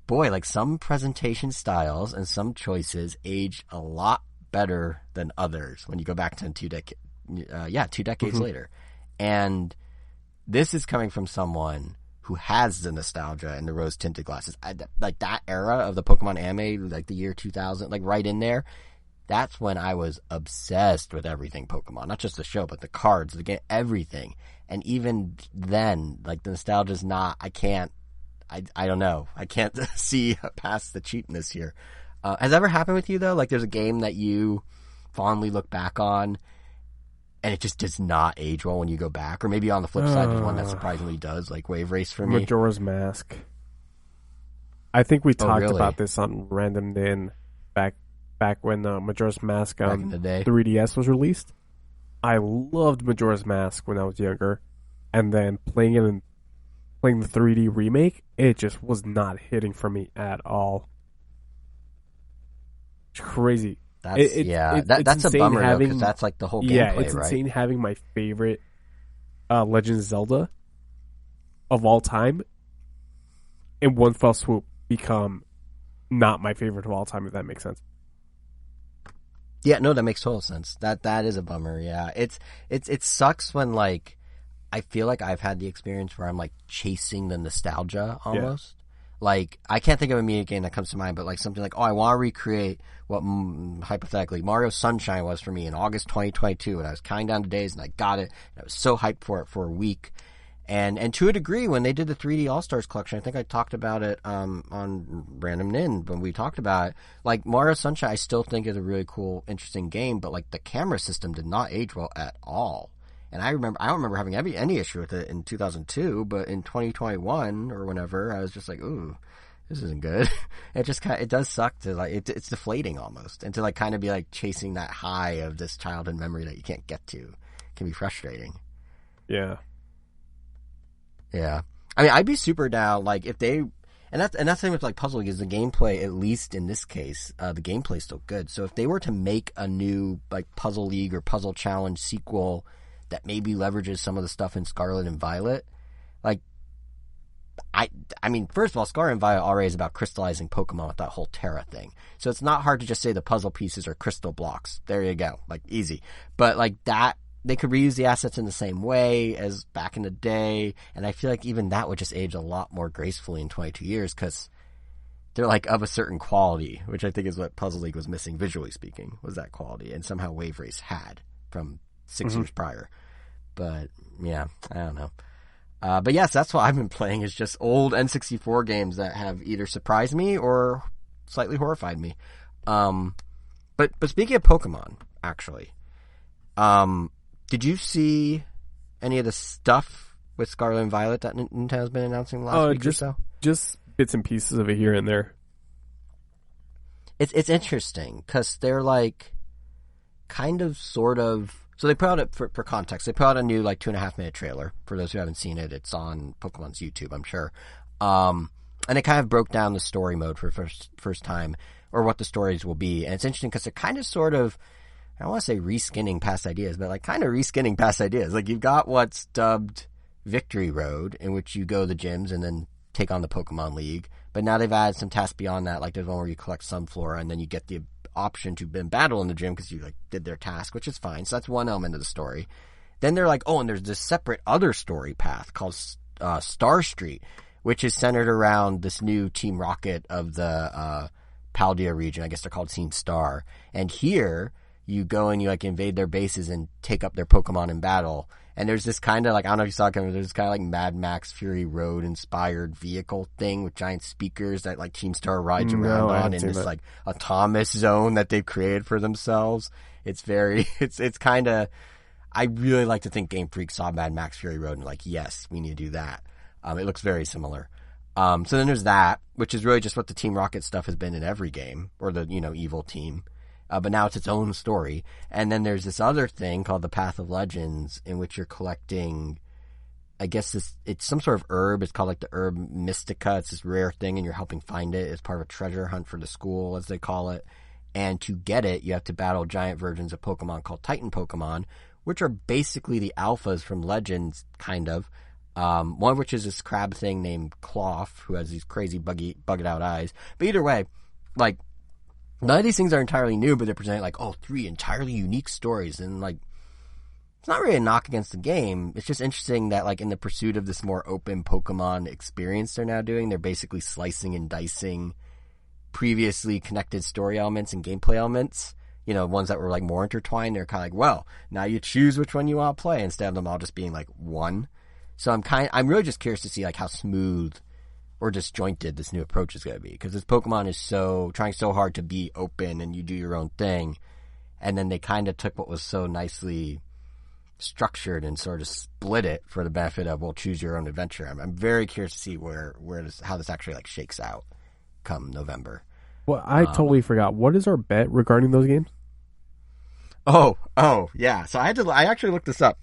boy, like, some presentation styles and some choices age a lot better than others when you go back to 2 decades later. And this is coming from someone who has the nostalgia and the rose-tinted glasses. Like, that era of the Pokemon anime, like the year 2000, like right in there, that's when I was obsessed with everything Pokemon. Not just the show, but the cards, the game, everything. And even then, like, the nostalgia's not, I don't know. I can't see past the cheapness here. Has that ever happened with you, though? Like, there's a game that you fondly look back on, and it just does not age well when you go back? Or maybe on the flip side, there's one that surprisingly does, like Wave Race for me. Majora's Mask. I think we talked really? about this on Random Din back when Majora's Mask back in the day. 3DS was released. I loved Majora's Mask when I was younger, and then playing the 3D remake, it just was not hitting for me at all. It's crazy. That's a bummer though, because that's like the whole gameplay, yeah, it's right? insane having my favorite Legend of Zelda of all time in one fell swoop become not my favorite of all time, if that makes sense. Yeah, no, that makes total sense. That is a bummer. Yeah, it sucks when, like, I feel like I've had the experience where I'm like chasing the nostalgia almost. Yeah. Like, I can't think of a immediate game that comes to mind, but like something like, I want to recreate what hypothetically Mario Sunshine was for me in August 2022, and I was counting down the days and I got it. And I was so hyped for it for a week. And to a degree, when they did the 3D All-Stars collection, I think I talked about it on Random Nin when we talked about it. Like, Mario Sunshine, I still think is a really cool, interesting game, but like the camera system did not age well at all. And I don't remember having any issue with it in 2002, but in 2021 or whenever, I was just like, ooh, this isn't good. It does suck to, like, it's deflating almost, and to like kind of be like chasing that high of this childhood memory that you can't get to. It can be frustrating. Yeah. Yeah, I mean, I'd be super down, like, if they, and that's the thing with, like, Puzzle League is the gameplay, at least in this case, the gameplay's still good. So if they were to make a new, like, Puzzle League or Puzzle Challenge sequel that maybe leverages some of the stuff in Scarlet and Violet, like, I mean, first of all, Scarlet and Violet already is about crystallizing Pokemon with that whole Terra thing. So it's not hard to just say the puzzle pieces are crystal blocks. There you go, like, easy. But, like, that, they could reuse the assets in the same way as back in the day, and I feel like even that would just age a lot more gracefully in 22 years, because they're like of a certain quality, which I think is what Puzzle League was missing, visually speaking, was that quality, and somehow Wave Race had from 6 years prior. But, yeah, I don't know. But yes, that's what I've been playing, is just old N64 games that have either surprised me or slightly horrified me. But speaking of Pokemon, actually, did you see any of the stuff with Scarlet and Violet that Nintendo's been announcing last week or so? Just bits and pieces of it here and there. It's interesting, because they're like kind of sort of So they put out, for context, they put out a new, 2.5-minute trailer. For those who haven't seen it, it's on Pokemon's YouTube, I'm sure. And it kind of broke down the story mode for the first time, or what the stories will be. And it's interesting because it kind of sort of, I don't want to say reskinning past ideas, but kind of reskinning past ideas. You've got what's dubbed Victory Road, in which you go to the gyms and then take on the Pokemon League. But now they've added some tasks beyond that, there's one where you collect Sunflora and then you get the option to battle in the gym because you did their task, which is fine. So that's one element of the story. Then they're and there's this separate other story path called Star Street, which is centered around this new Team Rocket of the Paldea region. I guess they're called Team Star. And here you go and you invade their bases and take up their Pokemon in battle. And there's this kind of I don't know if you saw it, there's this kind of Mad Max Fury Road inspired vehicle thing with giant speakers that Team Star rides around on in this autonomous zone that they've created for themselves. It's very, it's kind of, I really like to think Game Freak saw Mad Max Fury Road and yes, we need to do that. It looks very similar. So then there's that, which is really just what the Team Rocket stuff has been in every game, or the, evil team. But now it's its own story. And then there's this other thing called the Path of Legends, in which you're collecting, I guess it's some sort of herb. It's called the herb Mystica. It's this rare thing, and you're helping find it as part of a treasure hunt for the school, as they call it. And to get it, you have to battle giant versions of Pokemon called Titan Pokemon, which are basically the alphas from Legends, kind of. One of which is this crab thing named Cloth, who has these crazy bugged out eyes. But either way, none of these things are entirely new, but they're presenting 3 entirely unique stories. And it's not really a knock against the game. It's just interesting that in the pursuit of this more open Pokemon experience they're now doing, they're basically slicing and dicing previously connected story elements and gameplay elements. Ones that were more intertwined. They're kind of well, now you choose which one you want to play instead of them all just being one. So I'm really just curious to see how smooth or disjointed this new approach is going to be, because this Pokemon is trying so hard to be open and you do your own thing, and then they kind of took what was so nicely structured and sort of split it for the benefit of choose your own adventure. I'm very curious to see how this actually shakes out come November. Well, I totally forgot. What is our bet regarding those games? Oh yeah. So I actually looked this up.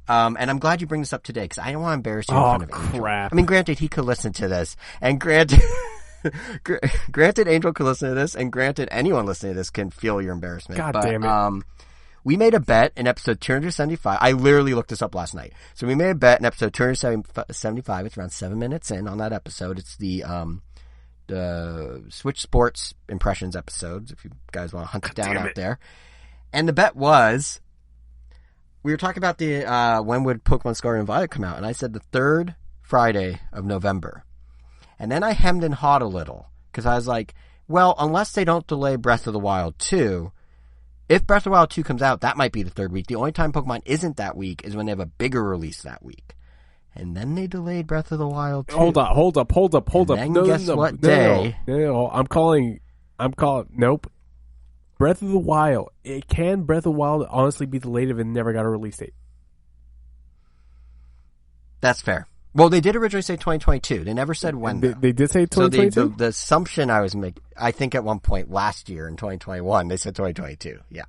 And I'm glad you bring this up today, because I don't want to embarrass you in front of Angel. Crap. I mean, granted, he could listen to this, and granted Angel could listen to this, and granted, anyone listening to this can feel your embarrassment. God damn it. We made a bet in episode 275. I literally looked this up last night. So we made a bet in episode 275. It's around 7 minutes in on that episode. It's the Switch Sports Impressions episodes, if you guys want to hunt it down out there. And the bet was, we were talking about when would Pokemon Scarlet Violet come out, and I said the third Friday of November. And then I hemmed and hawed a little, because I was well, unless they don't delay Breath of the Wild 2, if Breath of the Wild 2 comes out, that might be the third week. The only time Pokemon isn't that week is when they have a bigger release that week. And then they delayed Breath of the Wild 2. Hold up. And then guess what day? No, I'm calling, nope. Breath of the Wild. Breath of the Wild honestly be delayed if it never got a release date? That's fair. Well, they did originally say 2022. They never said when. They did say 2022? So the assumption I was making, I think at one point last year in 2021, they said 2022. Yeah.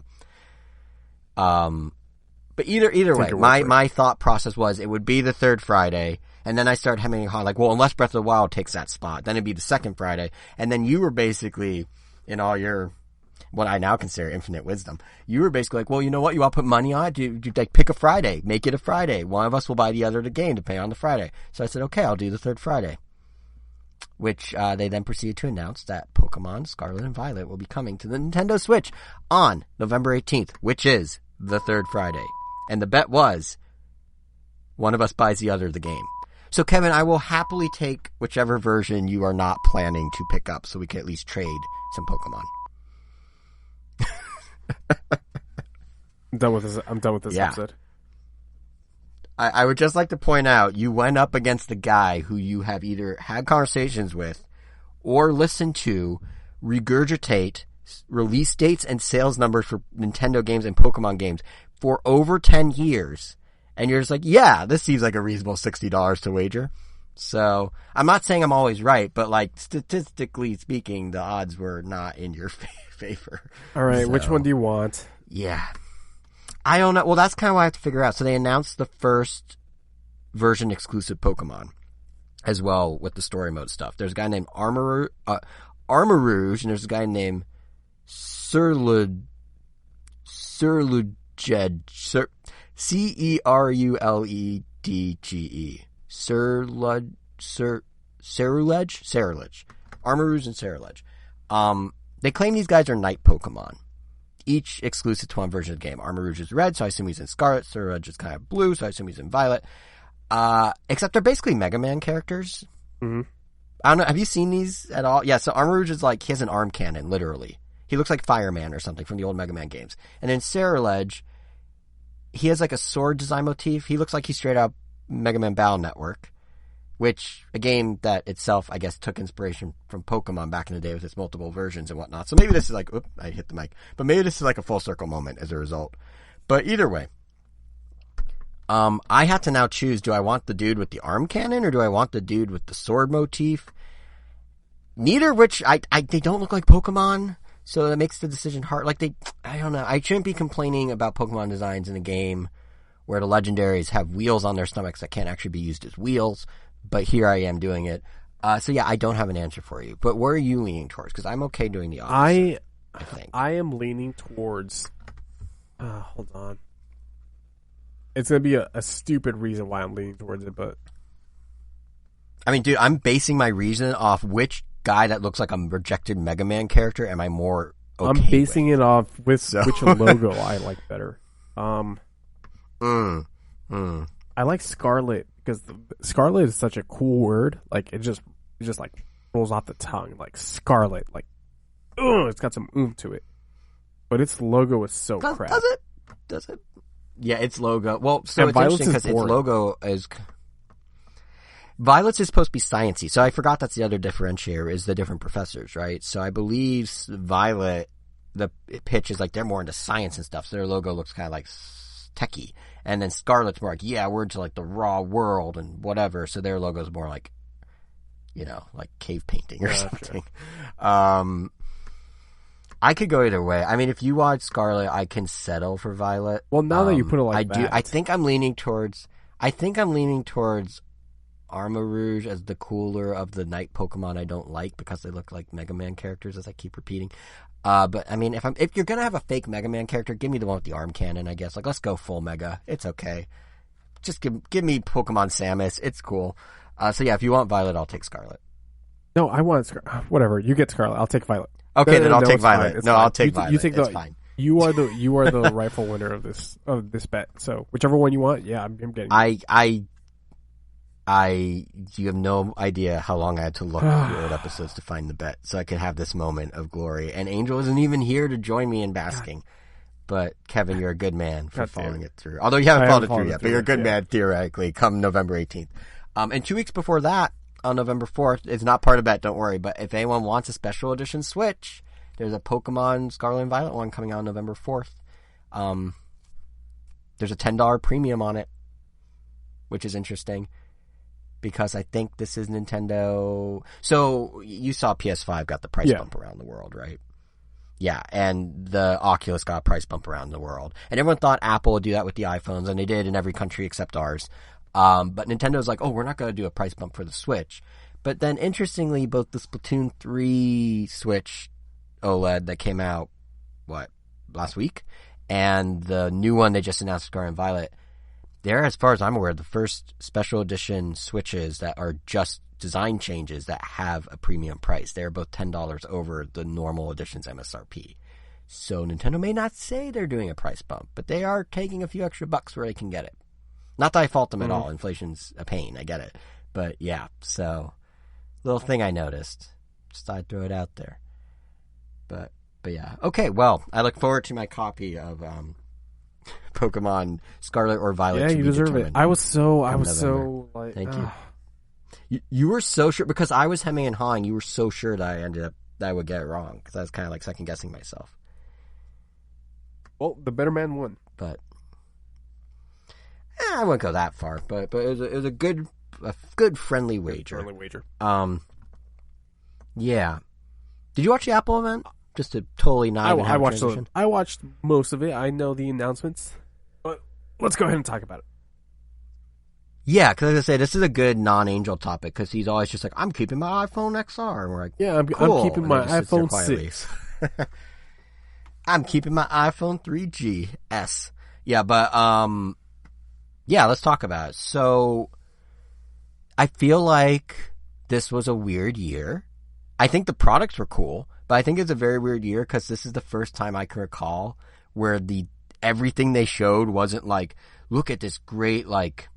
But either way, my thought process was it would be the third Friday, and then I started hemming and hawing, unless Breath of the Wild takes that spot, then it'd be the second Friday, and then you were basically, in all your, what I now consider infinite wisdom, you were basically well, you know what, you want to put money on it? You pick a Friday, make it a Friday. One of us will buy the other the game to pay on the Friday. So I said, okay, I'll do the third Friday. Which they then proceeded to announce that Pokemon Scarlet and Violet will be coming to the Nintendo Switch on November 18th, which is the third Friday. And the bet was one of us buys the other the game. So, Kevin, I will happily take whichever version you are not planning to pick up so we can at least trade some Pokemon. I'm done with this episode. I would just like to point out, you went up against the guy who you have either had conversations with or listened to regurgitate release dates and sales numbers for Nintendo games and Pokemon games for over 10 years. And you're just yeah, this seems like a reasonable $60 to wager. So, I'm not saying I'm always right, but statistically speaking, the odds were not in your favor. All right, which one do you want? Yeah. I don't know. Well, that's kind of what I have to figure out. So they announced the first version exclusive Pokemon as well with the story mode stuff. There's a guy named Armor Rouge, and there's a guy named Cerulege, Ceruledge. Cerulege. Armor Rouge and Cerulege. They claim these guys are night Pokemon. Each exclusive to one version of the game. Armor Rouge is red, so I assume he's in Scarlet. Cerulege is kind of blue, so I assume he's in Violet. Except they're basically Mega Man characters. Mm-hmm. I don't know. Have you seen these at all? Yeah, so Armor Rouge is like, he has an arm cannon, literally. He looks like Fireman or something from the old Mega Man games. And then Cerulege, he has like a sword design motif. He looks like he's straight out Mega Man Battle Network, which, a game that itself, I guess, took inspiration from Pokemon back in the day with its multiple versions and whatnot. So maybe this is like, oops, I hit the mic. But maybe this is like a full circle moment as a result. But either way, I have to now choose, do I want the dude with the arm cannon or do I want the dude with the sword motif? Neither of which, they don't look like Pokemon, so that makes the decision hard. Like, I don't know. I shouldn't be complaining about Pokemon designs in a game where the legendaries have wheels on their stomachs that can't actually be used as wheels, but here I am doing it. So yeah, I don't have an answer for you. But where are you leaning towards? Because I'm okay doing the opposite, I think. I am leaning towards... hold on. It's going to be a stupid reason why I'm leaning towards it, but... I mean, dude, I'm basing my reason off which guy that looks like a rejected Mega Man character am I more okay I'm basing it off with which logo I like better. I like Scarlet because Scarlet is such a cool word. Like, it just like rolls off the tongue. Like, Scarlet. Like, it's got some oomph to it. But its logo is so crap. Does it? Yeah, its logo. Well, so it's interesting because its logo is... Violet's is supposed to be sciencey, so I forgot that's the other differentiator is the different professors, right? So I believe Violet, the pitch is like they're more into science and stuff, so their logo looks kind of like techie. And then Scarlet's more like, yeah, we're into like the raw world and whatever, so their logo's more like, you know, like cave painting or something. Sure. I could go either way. I mean, if you watch Scarlet, I can settle for Violet. Well, now that you put it like that. I think I'm leaning towards Armor Rouge as the cooler of the night Pokemon I don't like because they look like Mega Man characters, as I keep repeating. But I mean, if you're gonna have a fake Mega Man character, give me the one with the arm cannon, I guess. Like, let's go full Mega. It's okay. Just give me Pokemon Samus. It's cool. So yeah, if you want Violet, I'll take Scarlet. No, I want whatever. You get Scarlet. I'll take Violet. Okay, then I'll take Violet. No, I'll take Violet. You take it's fine. You are the rightful winner of this bet. So whichever one you want, yeah, I'm getting. You have no idea how long I had to look at the old episodes to find the bet, so I could have this moment of glory. And Angel isn't even here to join me in basking. But Kevin, you're a good man for following it through. Although you haven't followed it through yet, but you're a good man theoretically. Come November 18th, and 2 weeks before that, on November 4th, it's not part of the bet. Don't worry. But if anyone wants a special edition Switch, there's a Pokemon Scarlet and Violet one coming out on November 4th. There's a $10 premium on it, which is interesting. Because I think this is Nintendo. So you saw PS5 got the price bump around the world, right? Yeah, and the Oculus got a price bump around the world. And everyone thought Apple would do that with the iPhones, and they did in every country except ours. But Nintendo's like, oh, we're not going to do a price bump for the Switch. But then, interestingly, both the Splatoon 3 Switch OLED that came out, last week? And the new one they just announced, Scarlet and Violet, they're, as far as I'm aware, the first special edition Switches that are just design changes that have a premium price. They're both $10 over the normal edition's MSRP. So Nintendo may not say they're doing a price bump, but they are taking a few extra bucks where they can get it. Not that I fault them at all. Inflation's a pain. I get it. But yeah, so little thing I noticed. Just thought I'd throw it out there. But yeah. Okay, well, I look forward to my copy of Pokemon Scarlet or Violet. Yeah, you deserve it. I was so like, thank you. You were so sure because I was hemming and hawing. You were so sure that I would get it wrong because I was kind of like second guessing myself. Well, the better man won. But I wouldn't go that far. But it was a good friendly wager. Friendly wager. Yeah. Did you watch the Apple event? Just to totally not. I watched most of it. I know the announcements. let's go ahead and talk about it. Yeah, because as I say, this is a good non-Angel topic because he's always just like, I'm keeping my iPhone XR. And we're like, yeah, cool. I'm keeping my iPhone 6. I'm keeping my iPhone 3GS. Yeah, but yeah, let's talk about it. So, I feel like this was a weird year. I think the products were cool, but I think it's a very weird year because this is the first time I can recall where everything they showed wasn't like, look at this great, like,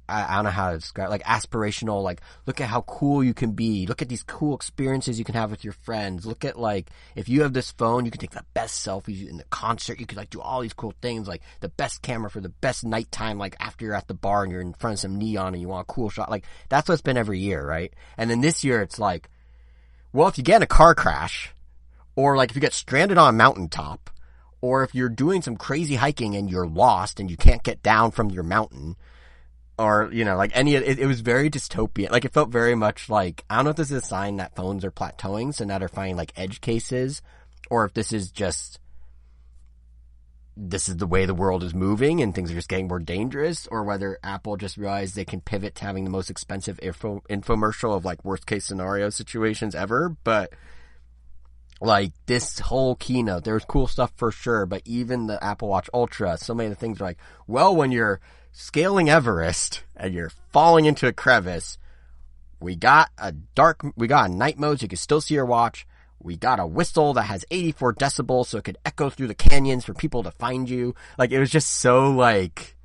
I don't know how to describe, like, aspirational, like, look at how cool you can be. Look at these cool experiences you can have with your friends. Look at, like, if you have this phone, you can take the best selfies in the concert. You could, like, do all these cool things, like, the best camera for the best nighttime, like, after you're at the bar and you're in front of some neon and you want a cool shot. Like, that's what's been every year, right? And then this year, it's like, well, if you get in a car crash, or, like, if you get stranded on a mountaintop, or if you're doing some crazy hiking and you're lost and you can't get down from your mountain, or, you know, like it was very dystopian. Like, it felt very much like, I don't know if this is a sign that phones are plateauing, so now they're finding, like, edge cases, or if this is the way the world is moving and things are just getting more dangerous, or whether Apple just realized they can pivot to having the most expensive infomercial of, like, worst case scenario situations ever. But, like, this whole keynote, there was cool stuff for sure, but even the Apple Watch Ultra, so many of the things are like, well, when you're scaling Everest and you're falling into a crevice, we got a night mode so you can still see your watch. We got a whistle that has 84 decibels so it could echo through the canyons for people to find you. Like, it was just so, like,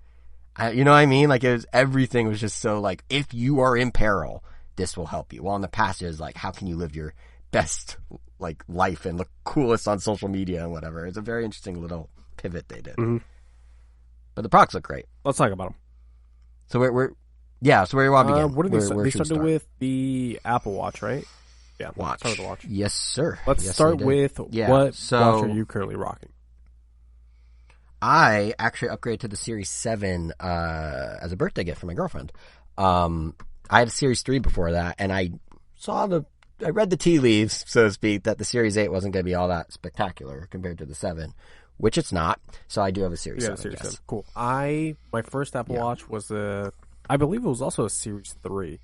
you know what I mean? Like, everything was just so, like, if you are in peril, this will help you. Well, in the past, it was like, how can you live your best, like, life and look coolest on social media and whatever. It's a very interesting little pivot they did. Mm-hmm. But the products look great. Let's talk about them. So where you want to begin? What did they started with the Apple Watch, right? Yeah, watch. Start with the watch. Yes, sir. Let's start with what watch are you currently rocking? I actually upgraded to the Series 7 as a birthday gift for my girlfriend. I had a Series 3 before that, and I read the tea leaves, so to speak, that the Series 8 wasn't going to be all that spectacular compared to the 7. Which it's not, so I do have a Series 7. Series yes. 7. Cool. My first Apple Watch was I believe it was also a Series 3.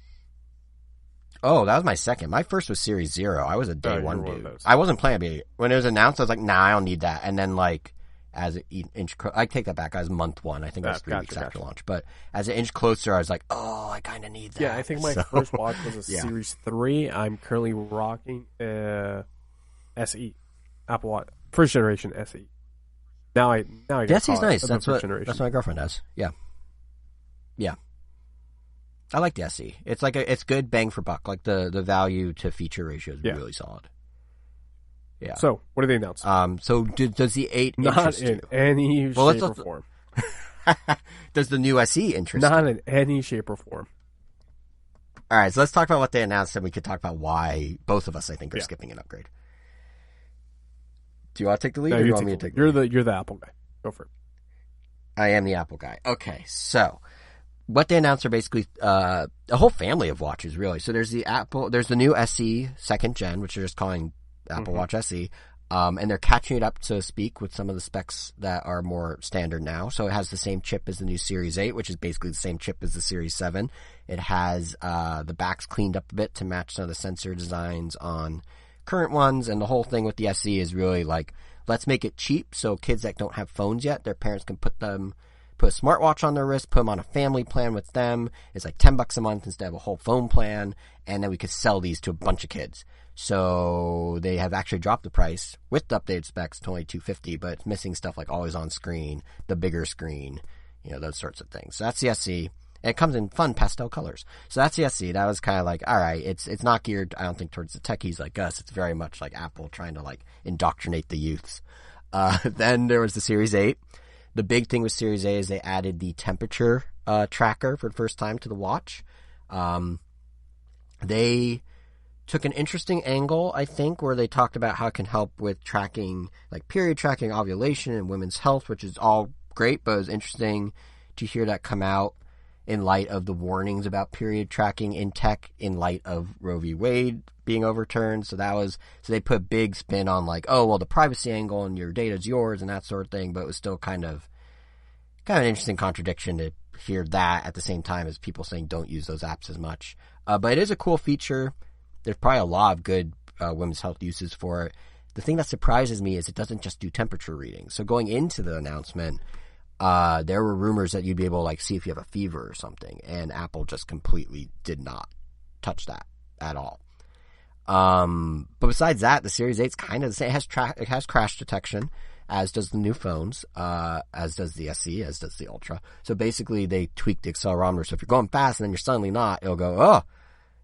Oh, that was my second. My first was Series 0. I was a day one dude. I wasn't planning to be. When it was announced, I was like, nah, I don't need that. And then, like, as it I take that back. I was month 1. I think it was 3 weeks after launch. But as it inched closer, I was like, oh, I kind of need that. Yeah, I think my first watch was a Series 3. I'm currently rocking SE. Apple Watch. First generation SE. Now I SE's nice. That's what my girlfriend has. Yeah. Yeah. I like the SE. It's like it's good bang for buck. Like the value to feature ratio is really solid. Yeah. So what did they announce? So does the 8 not in any shape or form? Does the new SE interest? Not in any shape or form. All right. So let's talk about what they announced, and we could talk about why both of us, I think, are skipping an upgrade. Do you want to take the lead, or do you want me to take the lead? You're the Apple guy. Go for it. I am the Apple guy. Okay, so what they announced are basically a whole family of watches, really. So there's the new SE 2nd Gen, which they're just calling Apple Watch SE, and they're catching it up, so to speak, with some of the specs that are more standard now. So it has the same chip as the new Series 8, which is basically the same chip as the Series 7. It has the backs cleaned up a bit to match some of the sensor designs on current ones, and the whole thing with the SE is really like, let's make it cheap so kids that don't have phones yet, their parents can put a smartwatch on their wrist, put them on a family plan with them. It's like $10 a month instead of a whole phone plan, and then we could sell these to a bunch of kids. So they have actually dropped the price with the updated specs to only $250, but it's missing stuff like always on screen, the bigger screen, those sorts of things. So that's the SE. And it comes in fun pastel colors. So that's the SE. That was kind of like, all right, it's not geared, I don't think, towards the techies like us. It's very much like Apple trying to, like, indoctrinate the youths. Then there was the Series 8. The big thing with Series 8 is they added the temperature tracker for the first time to the watch. They took an interesting angle, I think, where they talked about how it can help with tracking, like period tracking, ovulation, and women's health, which is all great, but it was interesting to hear that come out in light of the warnings about period tracking in tech in light of Roe v. Wade being overturned. So they put a big spin on like, oh, well, the privacy angle and your data's yours and that sort of thing, but it was still kind of kind of an interesting contradiction to hear that at the same time as people saying don't use those apps as much. But it is a cool feature. There's probably a lot of good women's health uses for it. The thing that surprises me is it doesn't just do temperature readings. So going into the announcement, there were rumors that you'd be able to like see if you have a fever or something, and Apple just completely did not touch that at all. But besides that, the Series 8's kind of the same. It has crash detection, as does the new phones, as does the SE, as does the Ultra. So basically, they tweaked the accelerometer. So if you're going fast and then you're suddenly not, it'll go, oh,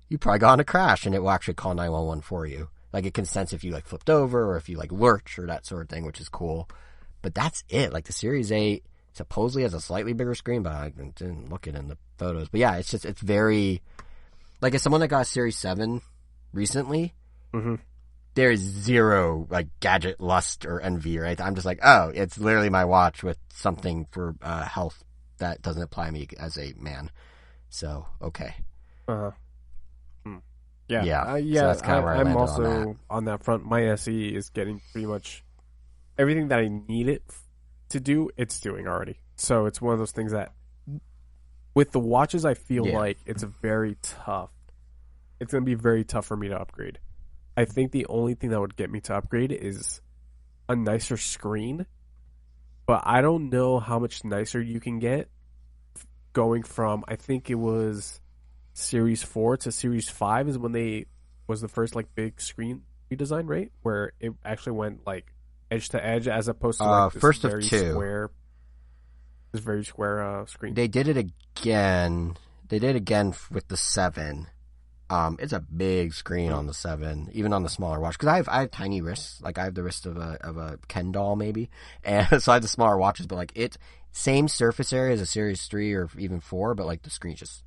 you probably got in a crash, and it will actually call 911 for you. Like, it can sense if you, like, flipped over or if you, like, lurch or that sort of thing, which is cool. But that's it. Like, the Series 8 supposedly has a slightly bigger screen, but I didn't look it in the photos. But yeah, it's very, like, as someone that got a Series 7 recently, there's zero, like, gadget lust or envy or anything. I'm just like, oh, it's literally my watch with something for health that doesn't apply to me as a man. So, okay. Yeah. So that's kind of where I'm I also on that front. My SE is getting pretty much everything that I need it to do, it's doing already. So it's one of those things that with the watches, I feel like it's very tough. It's going to be very tough for me to upgrade. I think the only thing that would get me to upgrade is a nicer screen. But I don't know how much nicer you can get going from, I think it was Series 4 to Series 5 is when was the first like big screen redesign, right? Where it actually went like edge to edge as opposed to like this first very of two. This very square screen. They did it again. They did it again with the 7. It's a big screen on the 7, even on the smaller watch. Because I have tiny wrists. Like I have the wrist of a Ken doll maybe, and so I have the smaller watches. But like it's same surface area as a Series 3 or even 4, but like the screen's just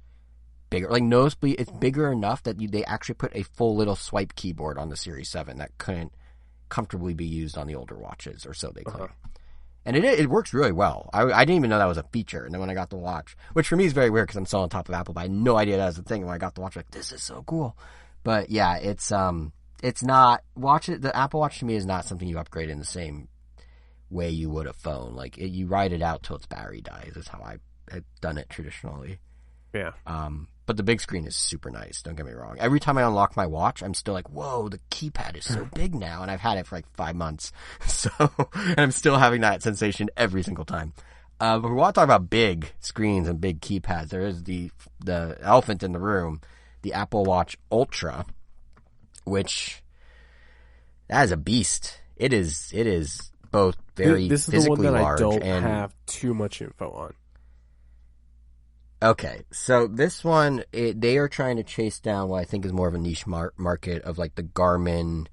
bigger. Like noticeably, it's bigger enough that they actually put a full little swipe keyboard on the Series 7 that couldn't comfortably be used on the older watches, or so they claim. And it works really well. I didn't even know that was a feature. And then when I got the watch, which for me is very weird because I'm still on top of Apple, but I had no idea that was a thing. And when I got the watch, I'm like, this is so cool. But yeah, it's not the Apple Watch to me is not something you upgrade in the same way you would a phone. Like you ride it out till its battery dies. Is how I've done it traditionally. Yeah. But the big screen is super nice. Don't get me wrong. Every time I unlock my watch, I'm still like, whoa, the keypad is so big now. And I've had it for like 5 months. So, and I'm still having that sensation every single time. But we want to talk about big screens and big keypads. There is the elephant in the room, the Apple Watch Ultra, which that is a beast. It is both very this is physically the one that large I don't and have too much info on. Okay, so this one, they are trying to chase down what I think is more of a niche market of like the Garmin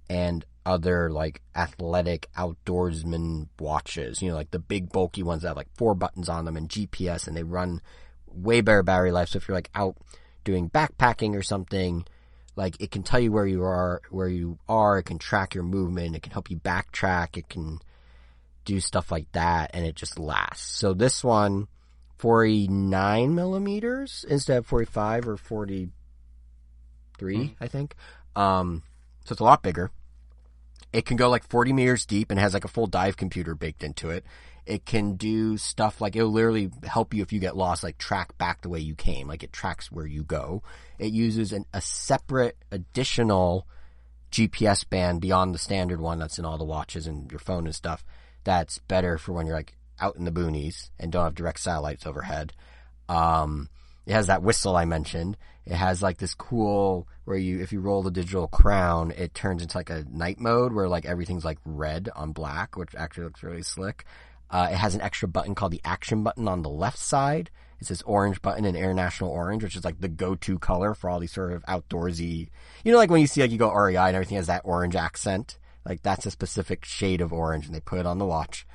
and other like athletic outdoorsman watches. You know, like the big bulky ones that have like 4 buttons on them and GPS, and they run way better battery life. So if you're like out doing backpacking or something, like it can tell you where you are. It can track your movement. It can help you backtrack. It can do stuff like that, and it just lasts. So this one, 49 millimeters instead of 45 or 43, I think. So it's a lot bigger. It can go like 40 meters deep and has like a full dive computer baked into it. It can do stuff like it'll literally help you if you get lost, like track back the way you came. Like it tracks where you go. It uses a separate additional GPS band beyond the standard one that's in all the watches and your phone and stuff. That's better for when you're like out in the boonies and don't have direct satellites overhead. It has that whistle I mentioned. It has like this cool where if you roll the digital crown, it turns into like a night mode where like everything's like red on black, which actually looks really slick. It has an extra button called the action button on the left side. It's this orange button in international orange, which is like the go-to color for all these sort of outdoorsy, you know, like when you see like you go REI and everything has that orange accent, like that's a specific shade of orange and they put it on the watch.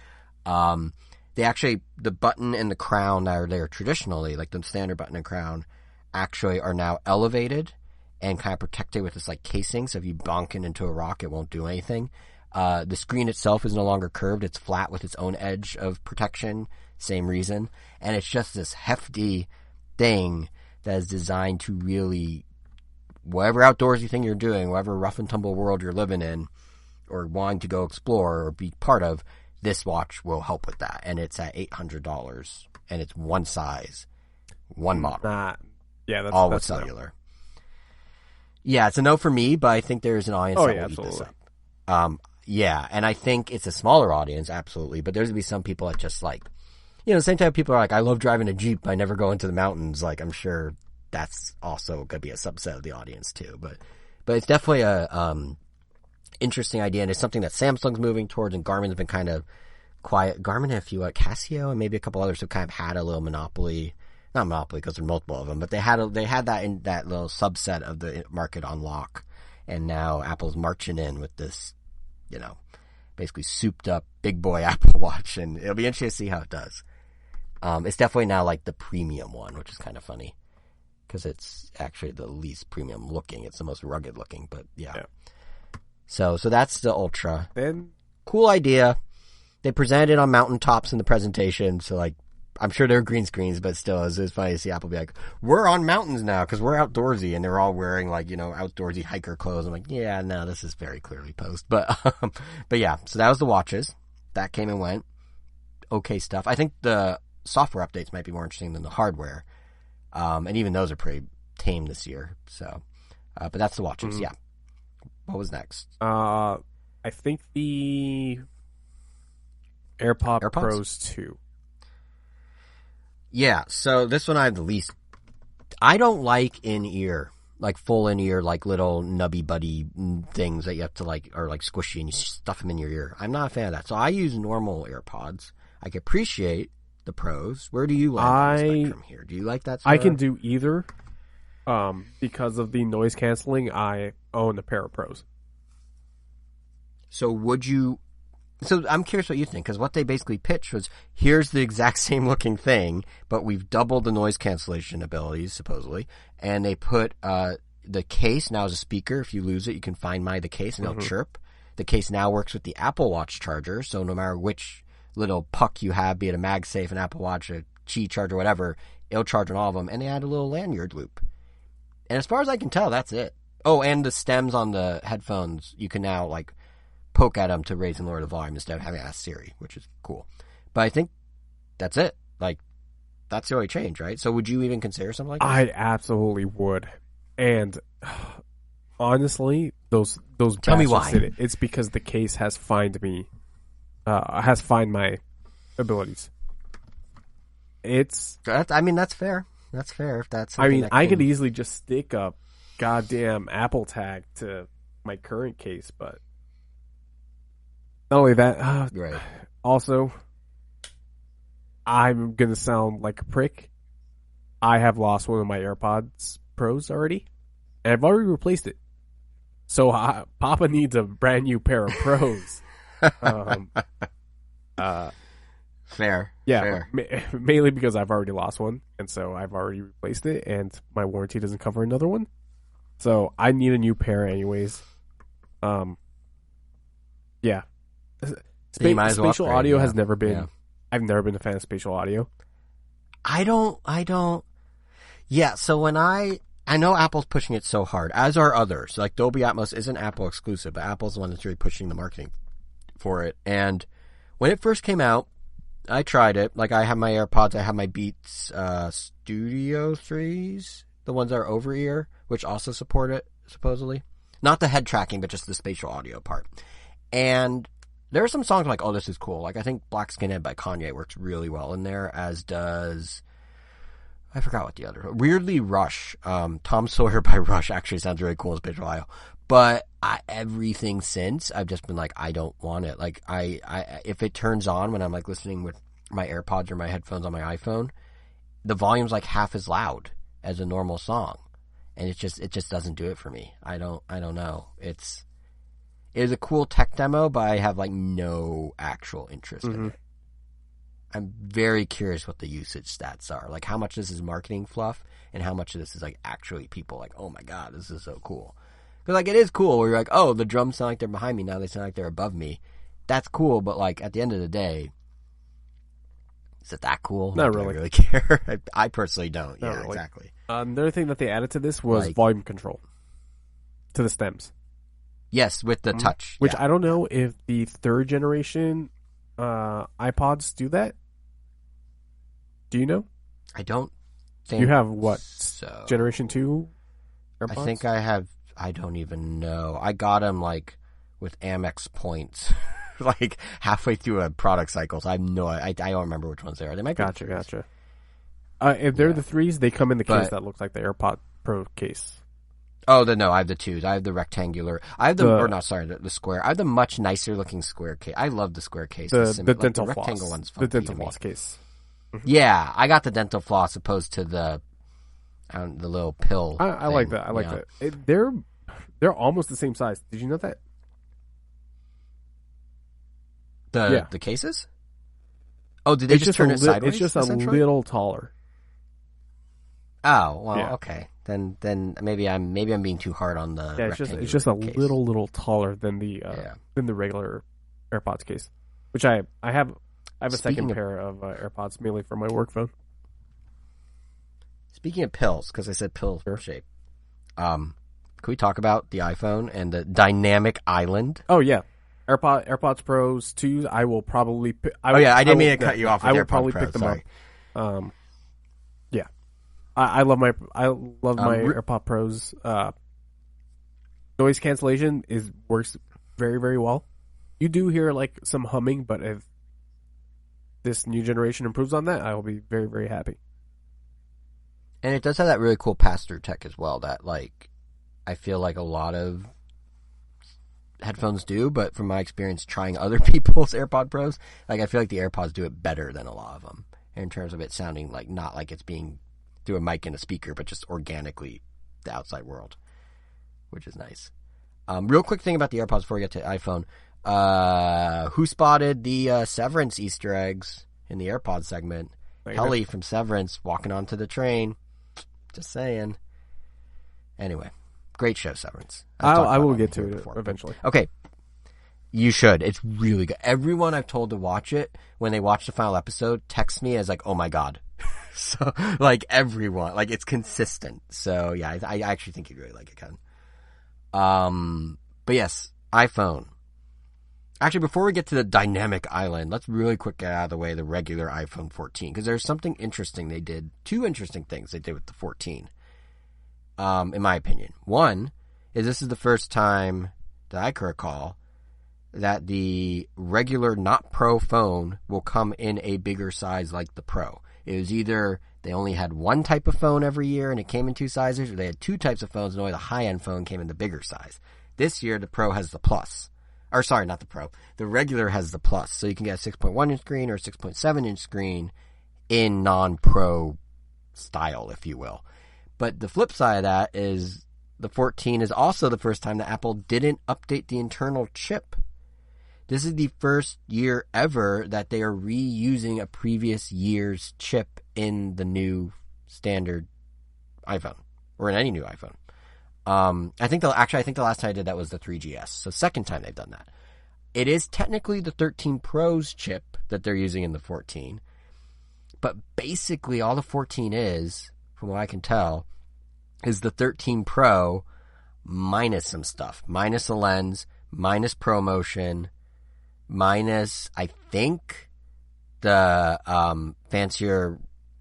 The button and the crown that are there traditionally, like the standard button and crown, actually are now elevated and kind of protected with this like casing. So if you bonk it into a rock, it won't do anything. The screen itself is no longer curved. It's flat with its own edge of protection. Same reason. And it's just this hefty thing that is designed to really, whatever outdoorsy thing you're doing, whatever rough and tumble world you're living in or wanting to go explore or be part of, this watch will help with that, and it's at $800, and it's one size, one model. That's all with cellular. No. Yeah, it's a no for me, but I think there's an audience that will eat this up. Yeah, and I think it's a smaller audience, absolutely, but there's going to be some people that just like, the same type of people are like, I love driving a Jeep, I never go into the mountains. Like, I'm sure that's also going to be a subset of the audience too, but it's definitely a interesting idea, and it's something that Samsung's moving towards, and Garmin's been kind of quiet. Garmin and a few, Casio and maybe a couple others have kind of had a little monopoly. Not monopoly because there are multiple of them, but they had that in that little subset of the market on lock, and now Apple's marching in with this, basically souped up big boy Apple Watch, and it'll be interesting to see how it does. It's definitely now like the premium one, which is kind of funny because it's actually the least premium looking. It's the most rugged looking, but yeah. So that's the Ultra. Then cool idea. They presented it on mountaintops in the presentation, so like. I'm sure they're green screens, but still, it was funny to see Apple be like, we're on mountains now because we're outdoorsy, and they're all wearing outdoorsy hiker clothes. I'm like, yeah, no, this is very clearly post. But yeah, so that was the watches. That came and went. Okay stuff. I think the software updates might be more interesting than the hardware. And even those are pretty tame this year. So, but that's the watches. Mm-hmm. Yeah. What was next? I think the AirPods Pros 2. Yeah, so this one I have the least. I don't like in-ear, like full in-ear, like little nubby buddy things that you have to are like squishy and you stuff them in your ear. I'm not a fan of that. So I use normal AirPods. I can appreciate the Pros. Where do you land on the spectrum here? Do you like that? I can do either. Because of the noise canceling, I own a pair of Pros. So would you? So I'm curious what you think, because what they basically pitched was, here's the exact same looking thing, but we've doubled the noise cancellation abilities, supposedly, and they put the case now as a speaker. If you lose it, you can find the case, and it'll chirp. The case now works with the Apple Watch charger, so no matter which little puck you have, be it a MagSafe, an Apple Watch, a Qi charger, whatever, it'll charge on all of them, and they add a little lanyard loop. And as far as I can tell, that's it. Oh, and the stems on the headphones, you can now, poke at them to raise and lower the volume instead of having to ask Siri, which is cool. But I think that's it. That's the only change, right? So would you even consider something like that? I absolutely would. And honestly, those tell me why. Did it. It's because the case has find my abilities. That's fair. That's fair. If that's I could easily just stick a goddamn Apple tag to my current case, but not only that, right. Also, I'm going to sound like a prick. I have lost one of my AirPods Pros already, and I've already replaced it. So Papa needs a brand new pair of Pros. Fair. Yeah, fair. Mainly because I've already lost one, and so I've already replaced it, and my warranty doesn't cover another one. So I need a new pair anyways. Yeah. Spatial audio has never been. Yeah. I've never been a fan of spatial audio. I don't. Yeah. So when I know Apple's pushing it so hard, as are others. Like Dolby Atmos isn't Apple exclusive, but Apple's the one that's really pushing the marketing for it. And when it first came out, I tried it. I have my AirPods, I have my Beats Studio 3s, the ones that are over ear, which also support it supposedly. Not the head tracking, but just the spatial audio part. And there are some songs I'm like, oh, this is cool. I think Black Skinhead by Kanye works really well in there, as does, I forgot what the other, weirdly Rush. Tom Sawyer by Rush actually sounds really cool in spatial audio. But everything since, I've just been like, I don't want it. If it turns on when I'm listening with my AirPods or my headphones on my iPhone, the volume's half as loud as a normal song. And it just doesn't do it for me. I don't know. It is a cool tech demo, but I have no actual interest in it. I'm very curious what the usage stats are. How much this is marketing fluff and how much of this is actually people oh my God, this is so cool. Because it is cool where you're oh, the drums sound like they're behind me, now they sound like they're above me. That's cool, but at the end of the day, is it that cool? Not really. I really care. I personally don't. Not yeah, really. Exactly. Another thing that they added to this was volume control to the stems. Yes, with the touch. Which I don't know if the third generation iPods do that? Do you know? I don't think You have what? so. Generation 2 AirPods? I think I have. I don't even know. I got them like with Amex points, like halfway through a product cycle. So I don't remember which ones they are. They might be. Gotcha. If they're the 3s, they come in the case that looks like the AirPod Pro case. Oh, no, I have the 2s. I have the rectangular. I have the square. I have the much nicer looking square case. I love the square case. The dental the floss. rectangle one's The funky dental to me. floss case. Yeah, I got the dental floss opposed to the little pill. I like that. I like that. They're almost the same size. Did you know that? The cases? Oh, did they just turn it sideways? It's just a little taller. Oh, well, okay. Then maybe I'm being too hard on the rectangular it's just a case. little taller than the regular AirPods case, which I have a second pair of AirPods mainly for my work phone. Speaking of pills, because I said pill shape, can we talk about the iPhone and the dynamic island? Oh yeah, AirPods Pros 2s. I will probably. I didn't mean to cut you off. I will probably pick them up. Yeah, I love my AirPod Pros. Noise cancellation works very, very well. You do hear like some humming, but if this new generation improves on that, I will be very, very happy. And it does have that really cool pass-through tech as well that, like, I feel like a lot of headphones do, but from my experience trying other people's AirPod Pros, like, I feel like the AirPods do it better than a lot of them in terms of it sounding like not like it's being through a mic and a speaker, but just organically the outside world, which is nice. Real quick thing about the AirPods before we get to iPhone. Who spotted the Severance Easter eggs in the AirPods segment? Kelly from Severance walking onto the train. Just saying. Anyway, great show, Severance. I will get to it eventually. Okay. You should. It's really good. Everyone I've told to watch it, when they watch the final episode, texts me as like, oh my God. So, like, everyone. Like, it's consistent. So, yeah, I actually think you'd really like it, Ken. But yes, iPhone. Actually, before we get to the dynamic island, let's really quick get out of the way the regular iPhone 14, because there's something interesting they did. Two interesting things they did with the 14, in my opinion. One is this is the first time that I can recall that the regular not Pro phone will come in a bigger size like the Pro. It was either they only had one type of phone every year and it came in two sizes, or they had two types of phones and only the high-end phone came in the bigger size. This year, the Pro has the Plus. Or sorry, not the Pro. The regular has the Plus. So you can get a 6.1-inch screen or a 6.7-inch screen in non-Pro style, if you will. But the flip side of that is the 14 is also the first time that Apple didn't update the internal chip. This is the first year ever that they are reusing a previous year's chip in the new standard iPhone, or in any new iPhone. I think the last time I did that was the 3GS. So second time they've done that. It is technically the 13 Pro's chip that they're using in the 14. But basically all the 14 is, from what I can tell, is the 13 Pro minus some stuff. Minus a lens, minus ProMotion, minus, I think, the fancier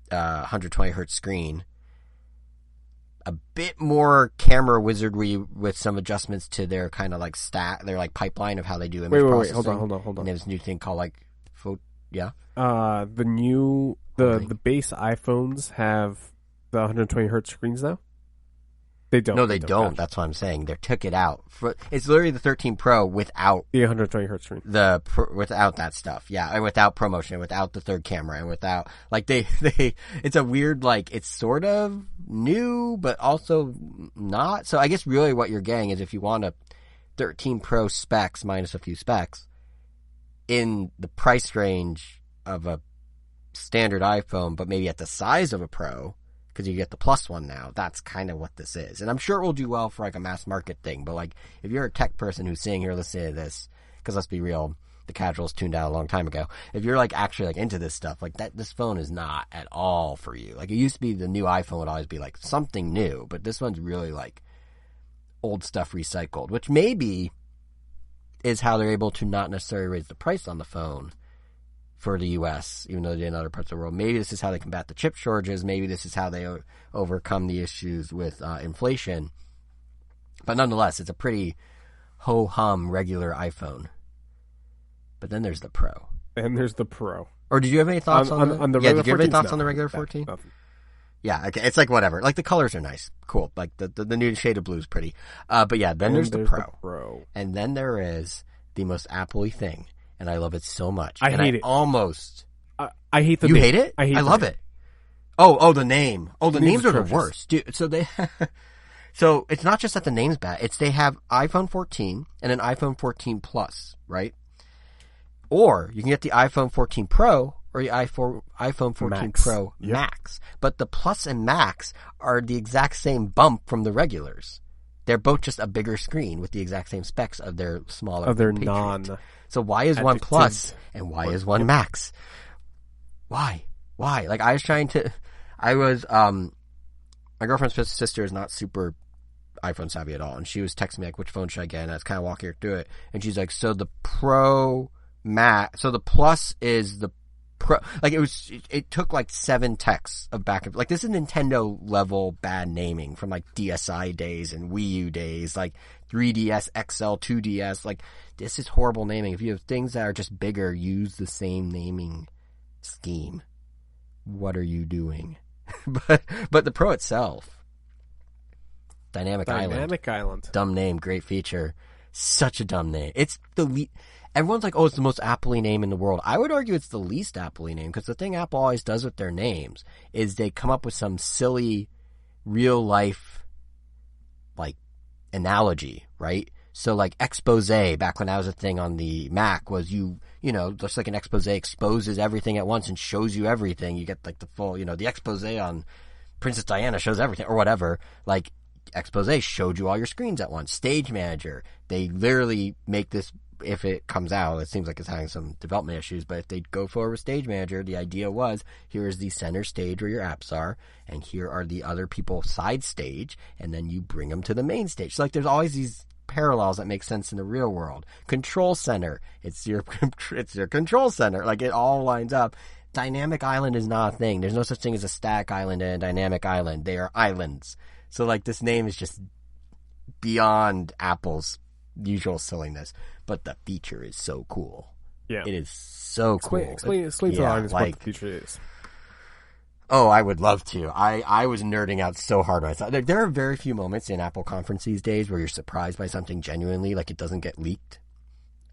120 hertz screen. A bit more camera wizardry with some adjustments to their kind of like their like pipeline of how they do image processing. Wait, hold on. And there's a new thing called like, the base iPhones have the 120 hertz screens now. They don't. No, they don't. Gotcha. That's what I'm saying. They took it out. It's literally the 13 Pro without the 120 hertz screen. Without that stuff. Yeah, and without ProMotion, without the third camera, and without like they it's a weird, like, it's sort of new but also not. So I guess really what you're getting is if you want a 13 Pro specs minus a few specs in the price range of a standard iPhone, but maybe at the size of a Pro, because you get the Plus one now. That's kind of what this is. And I'm sure it will do well for like a mass market thing. But like, if you're a tech person who's sitting here listening to this, because let's be real, the casuals tuned out a long time ago. If you're like actually like into this stuff, like this phone is not at all for you. Like it used to be the new iPhone would always be like something new, but this one's really like old stuff recycled, which maybe is how they're able to not necessarily raise the price on the phone for the U.S., even though they did in other parts of the world. Maybe this is how they combat the chip shortages. Maybe this is how they overcome the issues with inflation. But nonetheless, it's a pretty ho-hum regular iPhone. But then there's the Pro. And there's the Pro. Or did you have any thoughts on the regular did you have any 14? thoughts on the regular 14? Nothing. Yeah, okay. It's like whatever. Like the colors are nice. Cool. Like the new shade of blue is pretty. But yeah, then there's the Pro. And then there is the most Apple-y thing. And I love it so much. I hate it. Almost. I hate the You name. hate it? I love it. Oh, the name. Oh, the names are the worst. Dude, so it's not just that the name's bad. It's they have iPhone 14 and an iPhone 14 Plus, right? Or you can get the iPhone 14 Pro or the iPhone 14 Max. Pro Max. But the Plus and Max are the exact same bump from the regulars. They're both just a bigger screen with the exact same specs of their smaller. Of their non. So why is one Plus and why is one Max? Why? Like my girlfriend's sister is not super iPhone savvy at all, and she was texting me like, which phone should I get? And I was kind of walking her through it, and she's like, so the Pro Max, so the Plus is the Pro, like it took like 7 texts of back and like this is Nintendo level bad naming from like DSi days and Wii U days, like 3DS XL, 2DS, like this is horrible naming. If you have things that are just bigger, use the same naming scheme. What are you doing? but the Pro itself, Dynamic Island. Dumb name, great feature. Such a dumb name. It's everyone's like, oh, it's the most Apple-y name in the world. I would argue it's the least Apple-y name, because the thing Apple always does with their names is they come up with some silly, real-life, like, analogy, right? So, like, expose, back when that was a thing on the Mac, was you know, just like an expose exposes everything at once and shows you everything. You get, like, the full, the expose on Princess Diana shows everything, or whatever. Like, expose showed you all your screens at once. Stage Manager, they literally make this, if it comes out, it seems like it's having some development issues, but if they go forward with Stage Manager, the idea was, here is the center stage where your apps are, and here are the other people side stage, and then you bring them to the main stage. So, like, there's always these parallels that make sense in the real world. Control Center, it's your control center. Like, it all lines up. Dynamic Island is not a thing. There's no such thing as a static island and a dynamic island. They are islands. So, like, this name is just beyond Apple's usual silliness, but the feature is so cool. Yeah, it is so cool. Explain to the audience what the feature is. Oh, I would love to. I was nerding out so hard when I thought there are very few moments in Apple conference these days where you're surprised by something genuinely, like it doesn't get leaked.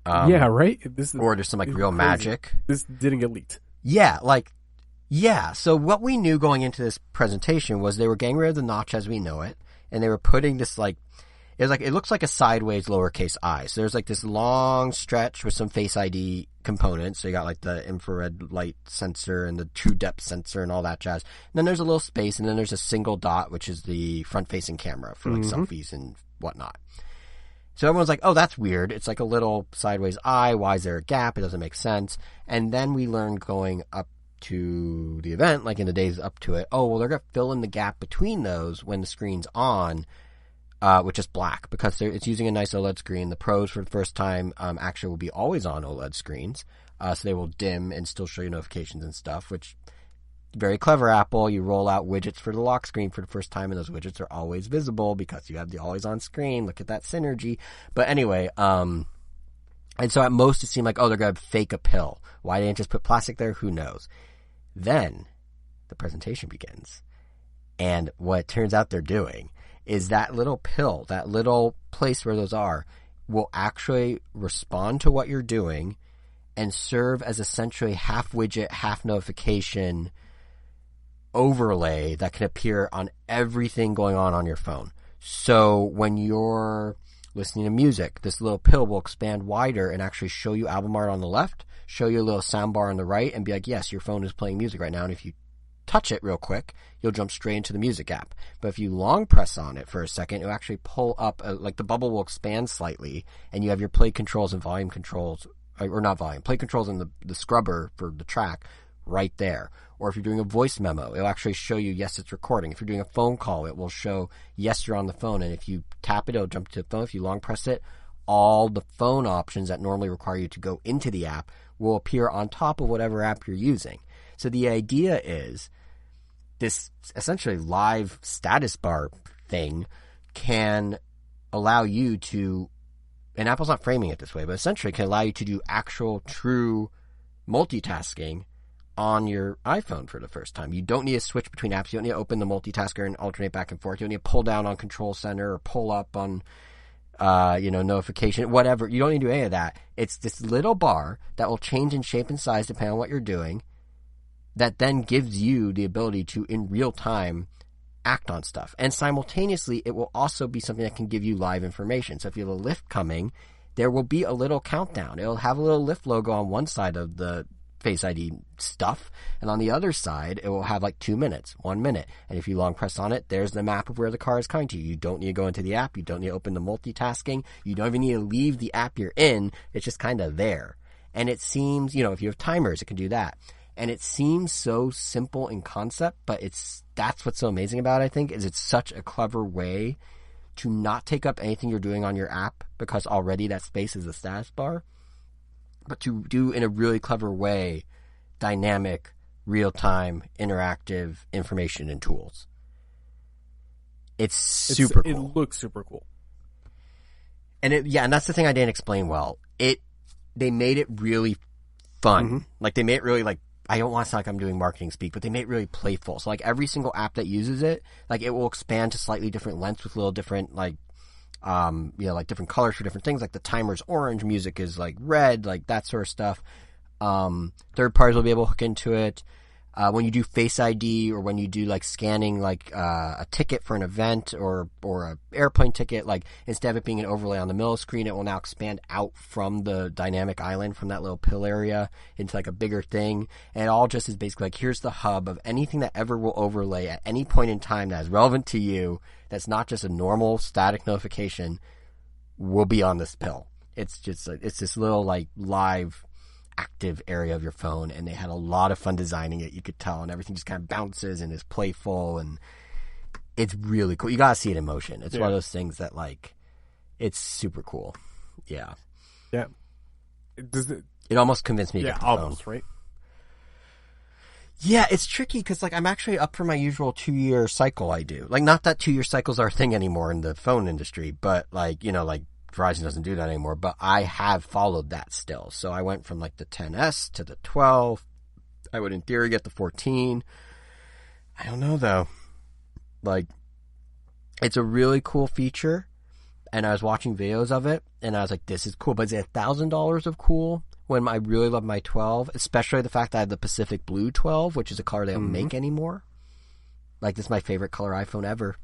Yeah, right. Or there's some like real crazy magic. This didn't get leaked. Yeah. So what we knew going into this presentation was they were getting rid of the notch as we know it, and they were putting this it looks like a sideways lowercase I. So there's like this long stretch with some Face ID components. So you got like the infrared light sensor and the true depth sensor and all that jazz. And then there's a little space, and then there's a single dot, which is the front facing camera for like selfies and whatnot. So everyone's like, oh, that's weird. It's like a little sideways I. Why is there a gap? It doesn't make sense. And then we learned going up to the event, like in the days up to it, oh, well, they're going to fill in the gap between those when the screen's on, which is black, because it's using a nice OLED screen. The Pros, for the first time, actually will be always on OLED screens. So they will dim and still show you notifications and stuff, which, very clever, Apple. You roll out widgets for the lock screen for the first time, and those widgets are always visible because you have the always on screen. Look at that synergy. But anyway, and so at most it seemed like, oh, they're going to fake a pill. Why didn't they just put plastic there? Who knows? Then the presentation begins. And what it turns out they're doing is that little pill, that little place where those are, will actually respond to what you're doing and serve as essentially half widget, half notification overlay that can appear on everything going on your phone. So when you're listening to music, this little pill will expand wider and actually show you album art on the left, show you a little soundbar on the right, and be like, yes, your phone is playing music right now. And if you touch it real quick, you'll jump straight into the music app. But if you long press on it for a second, it'll actually pull up, like the bubble will expand slightly, and you have your play controls and volume controls, or not volume, play controls and the scrubber for the track right there. Or if you're doing a voice memo, it'll actually show you, yes, it's recording. If you're doing a phone call, it will show, yes, you're on the phone. And if you tap it, it'll jump to the phone. If you long press it, all the phone options that normally require you to go into the app will appear on top of whatever app you're using. So the idea is this essentially live status bar thing can allow you to, and Apple's not framing it this way, but essentially can allow you to do actual true multitasking on your iPhone for the first time. You don't need to switch between apps. You don't need to open the multitasker and alternate back and forth. You don't need to pull down on Control Center or pull up on, notification, whatever. You don't need to do any of that. It's this little bar that will change in shape and size depending on what you're doing, that then gives you the ability to, in real time, act on stuff. And simultaneously, it will also be something that can give you live information. So if you have a lift coming, there will be a little countdown. It'll have a little lift logo on one side of the Face ID stuff, and on the other side, it will have like 2 minutes, 1 minute. And if you long press on it, there's the map of where the car is coming to you. You don't need to go into the app. You don't need to open the multitasking. You don't even need to leave the app you're in. It's just kind of there. And it seems, if you have timers, it can do that. And it seems so simple in concept, but that's what's so amazing about it, I think, is it's such a clever way to not take up anything you're doing on your app, because already that space is a status bar, but to do in a really clever way dynamic, real-time, interactive information and tools. It's super cool. It looks super cool. And and that's the thing I didn't explain well. They made it really fun. Mm-hmm. Like, they made it really, like, I don't want to sound like I'm doing marketing speak, but they made it really playful. So, like, every single app that uses it, like, it will expand to slightly different lengths with little different, like, like different colors for different things. Like, the timer's orange, music is, like, red, like, that sort of stuff. Third parties will be able to hook into it. When you do Face ID, or when you do, like, scanning, like, a ticket for an event or a airplane ticket, like, instead of it being an overlay on the middle screen, it will now expand out from the dynamic island, from that little pill area, into, like, a bigger thing. And it all just is basically like, here's the hub of anything that ever will overlay at any point in time that is relevant to you, that's not just a normal static notification, will be on this pill. It's just, it's this little, like, live active area of your phone, and they had a lot of fun designing it, you could tell, and everything just kind of bounces and is playful, and it's really cool. You gotta see it in motion. It's one of those things that, like, it's super cool. Yeah. It almost convinced me to get the almost phone. right. Yeah, it's tricky because, like, I'm actually up for my usual 2-year cycle I do. Like, not that 2-year cycles are a thing anymore in the phone industry, but, like, like, Verizon doesn't do that anymore, but I have followed that still. So I went from, like, the 10S to the 12. I would, in theory, get the 14. I don't know, though. Like, it's a really cool feature, and I was watching videos of it, and I was like, this is cool, but is it $1,000 of cool when I really love my 12? Especially the fact that I have the Pacific Blue 12, which is a color they don't make anymore. Like, this is my favorite color iPhone ever.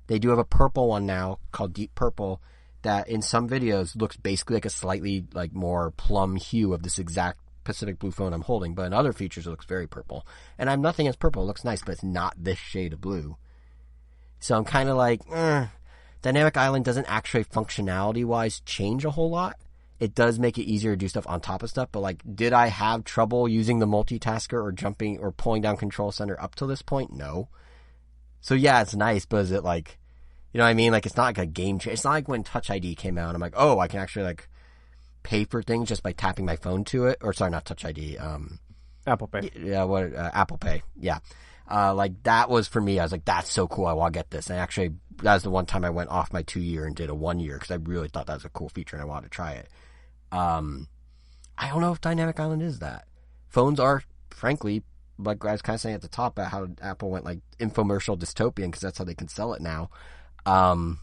They do have a purple one now called Deep Purple, that in some videos looks basically like a slightly, like, more plum hue of this exact Pacific Blue phone I'm holding, but in other features it looks very purple. And I'm nothing against purple, it looks nice, but it's not this shade of blue. So I'm kind of like, Dynamic Island doesn't actually functionality-wise change a whole lot. It does make it easier to do stuff on top of stuff, but, like, did I have trouble using the multitasker or jumping or pulling down Control Center up to this point? No. So yeah, it's nice, but is it, like, you know what I mean? Like, it's not like a game changer. It's not like when Touch ID came out. I'm like, oh, I can actually, like, pay for things just by tapping my phone to it. Or, sorry, not Touch ID. Apple Pay. Yeah, Apple Pay. Yeah. Like, that was, for me, I was like, that's so cool. I want to get this. And actually, that was the one time I went off my 2-year and did a 1-year, because I really thought that was a cool feature and I wanted to try it. I don't know if Dynamic Island is that. Phones are, frankly, like I was kind of saying at the top about how Apple went, like, infomercial dystopian, because that's how they can sell it now. Phones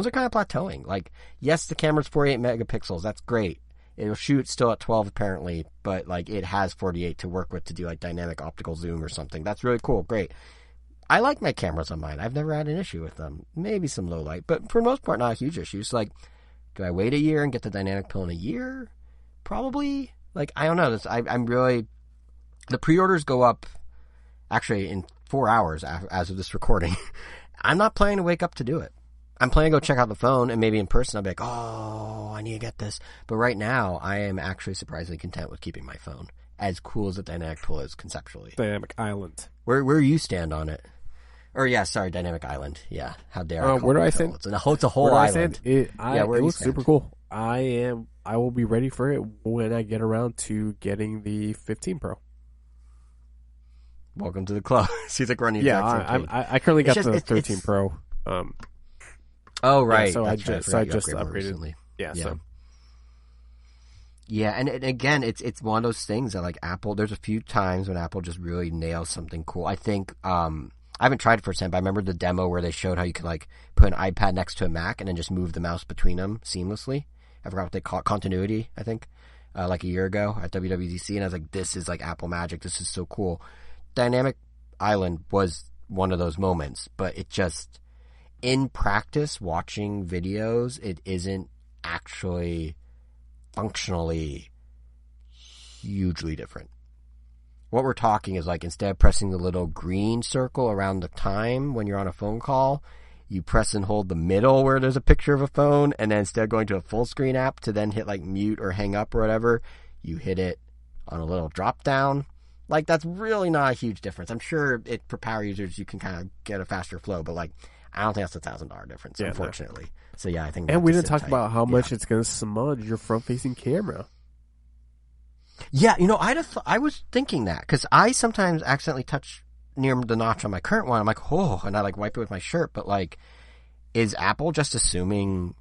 are kind of plateauing. Like, yes, the camera's 48 megapixels. That's great. It'll shoot still at 12 apparently, but, like, it has 48 to work with to do, like, dynamic optical zoom or something. That's really cool. Great. I like my cameras on mine. I've never had an issue with them. Maybe some low light, but for the most part, not a huge issue. So, like, do I wait a year and get the dynamic pill in a year? Probably. Like, I don't know. I'm really... The pre-orders go up, actually, in 4 hours as of this recording. I'm not planning to wake up to do it. I'm planning to go check out the phone, and maybe in person I'll be like, oh, I need to get this. But right now, I am actually surprisingly content with keeping my phone. As cool as the dynamic pill is conceptually. Dynamic Island. Where you stand on it? Or yeah, sorry, Dynamic Island. Yeah, how dare I? Where do I stand? It's a whole Where do I island. stand? It looks stand? super cool. I will be ready for it when I get around to getting the 15 Pro. Welcome to the club. Seems like we're on the Yeah, exact same page. I currently got the 13 Pro. Oh right, yeah, so I just upgraded recently. Yeah, yeah. so. Yeah, and again, it's one of those things that like Apple. There's a few times when Apple just really nails something cool. I think I haven't tried it firsthand, but I remember the demo where they showed how you can like put an iPad next to a Mac and then just move the mouse between them seamlessly. I forgot what they call it, continuity. I think like a year ago at WWDC, and I was like, "This is like Apple magic. This is so cool." Dynamic Island was one of those moments, but it just in practice, watching videos, it isn't actually functionally hugely different. What we're talking is like instead of pressing the little green circle around the time when you're on a phone call, you press and hold the middle where there's a picture of a phone, and then instead of going to a full screen app to then hit like mute or hang up or whatever, you hit it on a little drop down. Like that's really not a huge difference. I'm sure for power users you can kind of get a faster flow, but like I don't think that's $1,000 difference, unfortunately. No. So yeah, I think. And we didn't talk about how much it's going to smudge your front-facing camera. Yeah, I was thinking that because I sometimes accidentally touch near the notch on my current one. I'm like, oh, and I like wipe it with my shirt. But like, is Apple just assuming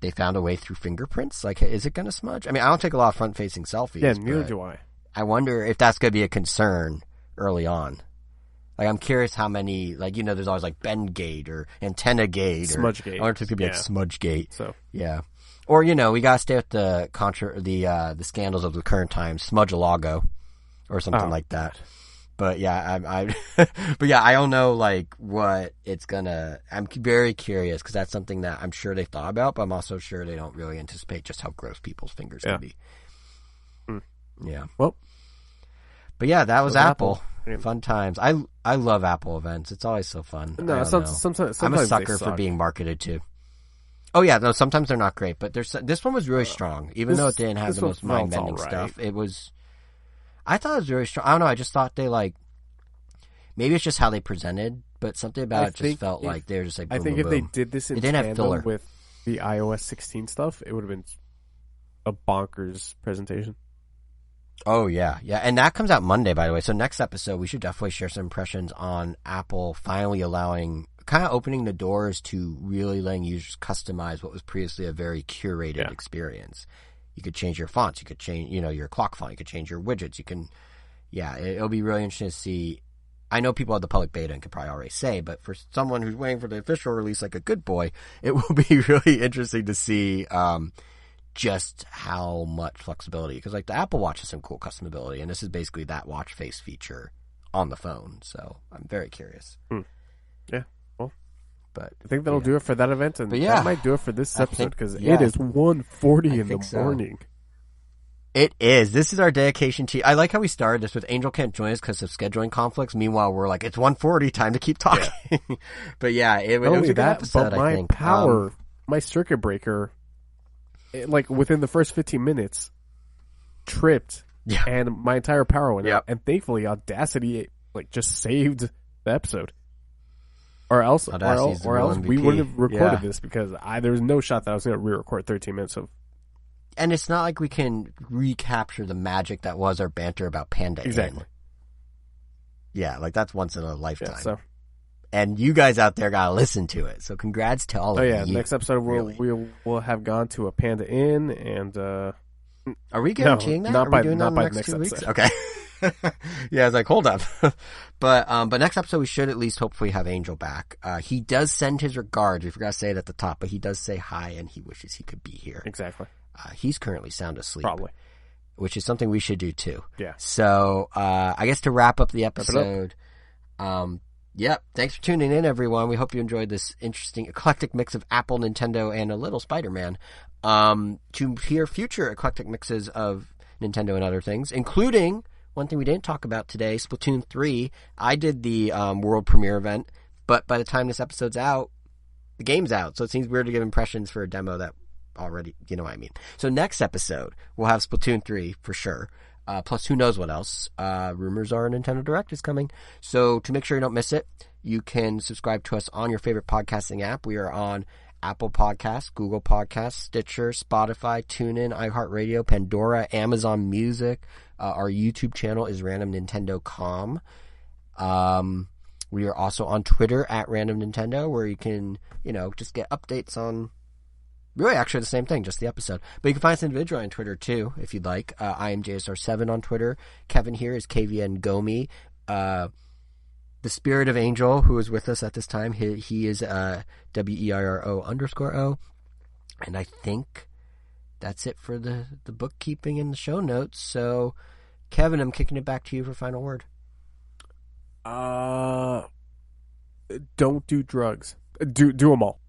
they found a way through fingerprints? Like, is it going to smudge? I mean, I don't take a lot of front-facing selfies. Yeah, neither do I. I wonder if that's going to be a concern early on. Like, I'm curious how many, like, there's always like bend gate or antenna gate. Smudge gate. I wonder if it's going to be like smudge gate. So. Yeah. Or, we got to stay with the scandals of the current times, smudge a logo or something like that. But yeah, I don't know like what it's gonna, I'm very curious because that's something that I'm sure they thought about, but I'm also sure they don't really anticipate just how gross people's fingers can be. Yeah. Well. But yeah, that was Apple. Fun times. I love Apple events. It's always so fun. No, sometimes I'm a sucker for being marketed to. Oh yeah, no, sometimes they're not great, but this one was really strong. Even though it didn't have the most mind-bending stuff, it was. I thought it was really strong. I don't know. I just thought they maybe it's just how they presented, but something about it just felt like they were just like. Boom, I think boom, if boom. they did this in tandem with the iOS 16 stuff, it would have been a bonkers presentation. Oh yeah, and that comes out Monday, by the way. So next episode, we should definitely share some impressions on Apple finally kind of opening the doors to really letting users customize what was previously a very curated experience. You could change your fonts, you could change, your clock font, you could change your widgets, it'll be really interesting to see. I know people at the public beta and could probably already say, but for someone who's waiting for the official release like a good boy, it will be really interesting to see, just how much flexibility, because like the Apple Watch has some cool customability, and this is basically that watch face feature on the phone. So I'm very curious. Yeah, well, but I think that'll do it for that event, and that might do it for this episode because it is 1:40 in the morning. It is. This is our dedication to. I like how we started this with Angel can't join us because of scheduling conflicts. Meanwhile, we're like, it's 1:40, time to keep talking. Yeah. But yeah, it was a good episode. But my I think my circuit breaker. Like within the first 15 minutes, tripped, and my entire power went out. And thankfully, Audacity just saved the episode, or else we wouldn't have recorded this because there was no shot that I was going to re-record 13 minutes of. And it's not like we can recapture the magic that was our banter about Panda exactly. Inn. Yeah, like that's once in a lifetime. Yeah, so. And you guys out there gotta listen to it. So congrats to all of you. Oh yeah, next episode we'll have gone to a Panda Inn and are we guaranteeing that? Not are by, we doing not that by next next 2 episode. Weeks? Okay. Yeah, I was like, hold up. But next episode we should at least hopefully have Angel back. He does send his regards. We forgot to say it at the top, but he does say hi and he wishes he could be here. Exactly. He's currently sound asleep. Probably. Which is something we should do too. Yeah. So I guess to wrap up the episode, yep. Thanks for tuning in, everyone. We hope you enjoyed this interesting, eclectic mix of Apple, Nintendo, and a little Spider-Man. To hear future eclectic mixes of Nintendo and other things, including one thing we didn't talk about today, Splatoon 3. I did the world premiere event, but by the time this episode's out, the game's out. So it seems weird to give impressions for a demo that already, you know what I mean. So next episode, we'll have Splatoon 3 for sure. Plus, who knows what else? Rumors are a Nintendo Direct is coming. So to make sure you don't miss it, you can subscribe to us on your favorite podcasting app. We are on Apple Podcasts, Google Podcasts, Stitcher, Spotify, TuneIn, iHeartRadio, Pandora, Amazon Music. Our YouTube channel is Random Nintendo.com. We are also on Twitter at Random Nintendo, where you can, just get updates on really actually the same thing, just the episode. But you can find us individually on Twitter too, if you'd like. I am JSR7 on Twitter. Kevin here is KVN Gomi. The Spirit of Angel, who is with us at this time, he is WEIRO_O. And I think that's it for the bookkeeping and the show notes. So, Kevin, I'm kicking it back to you for final word. Don't do drugs. Do them all.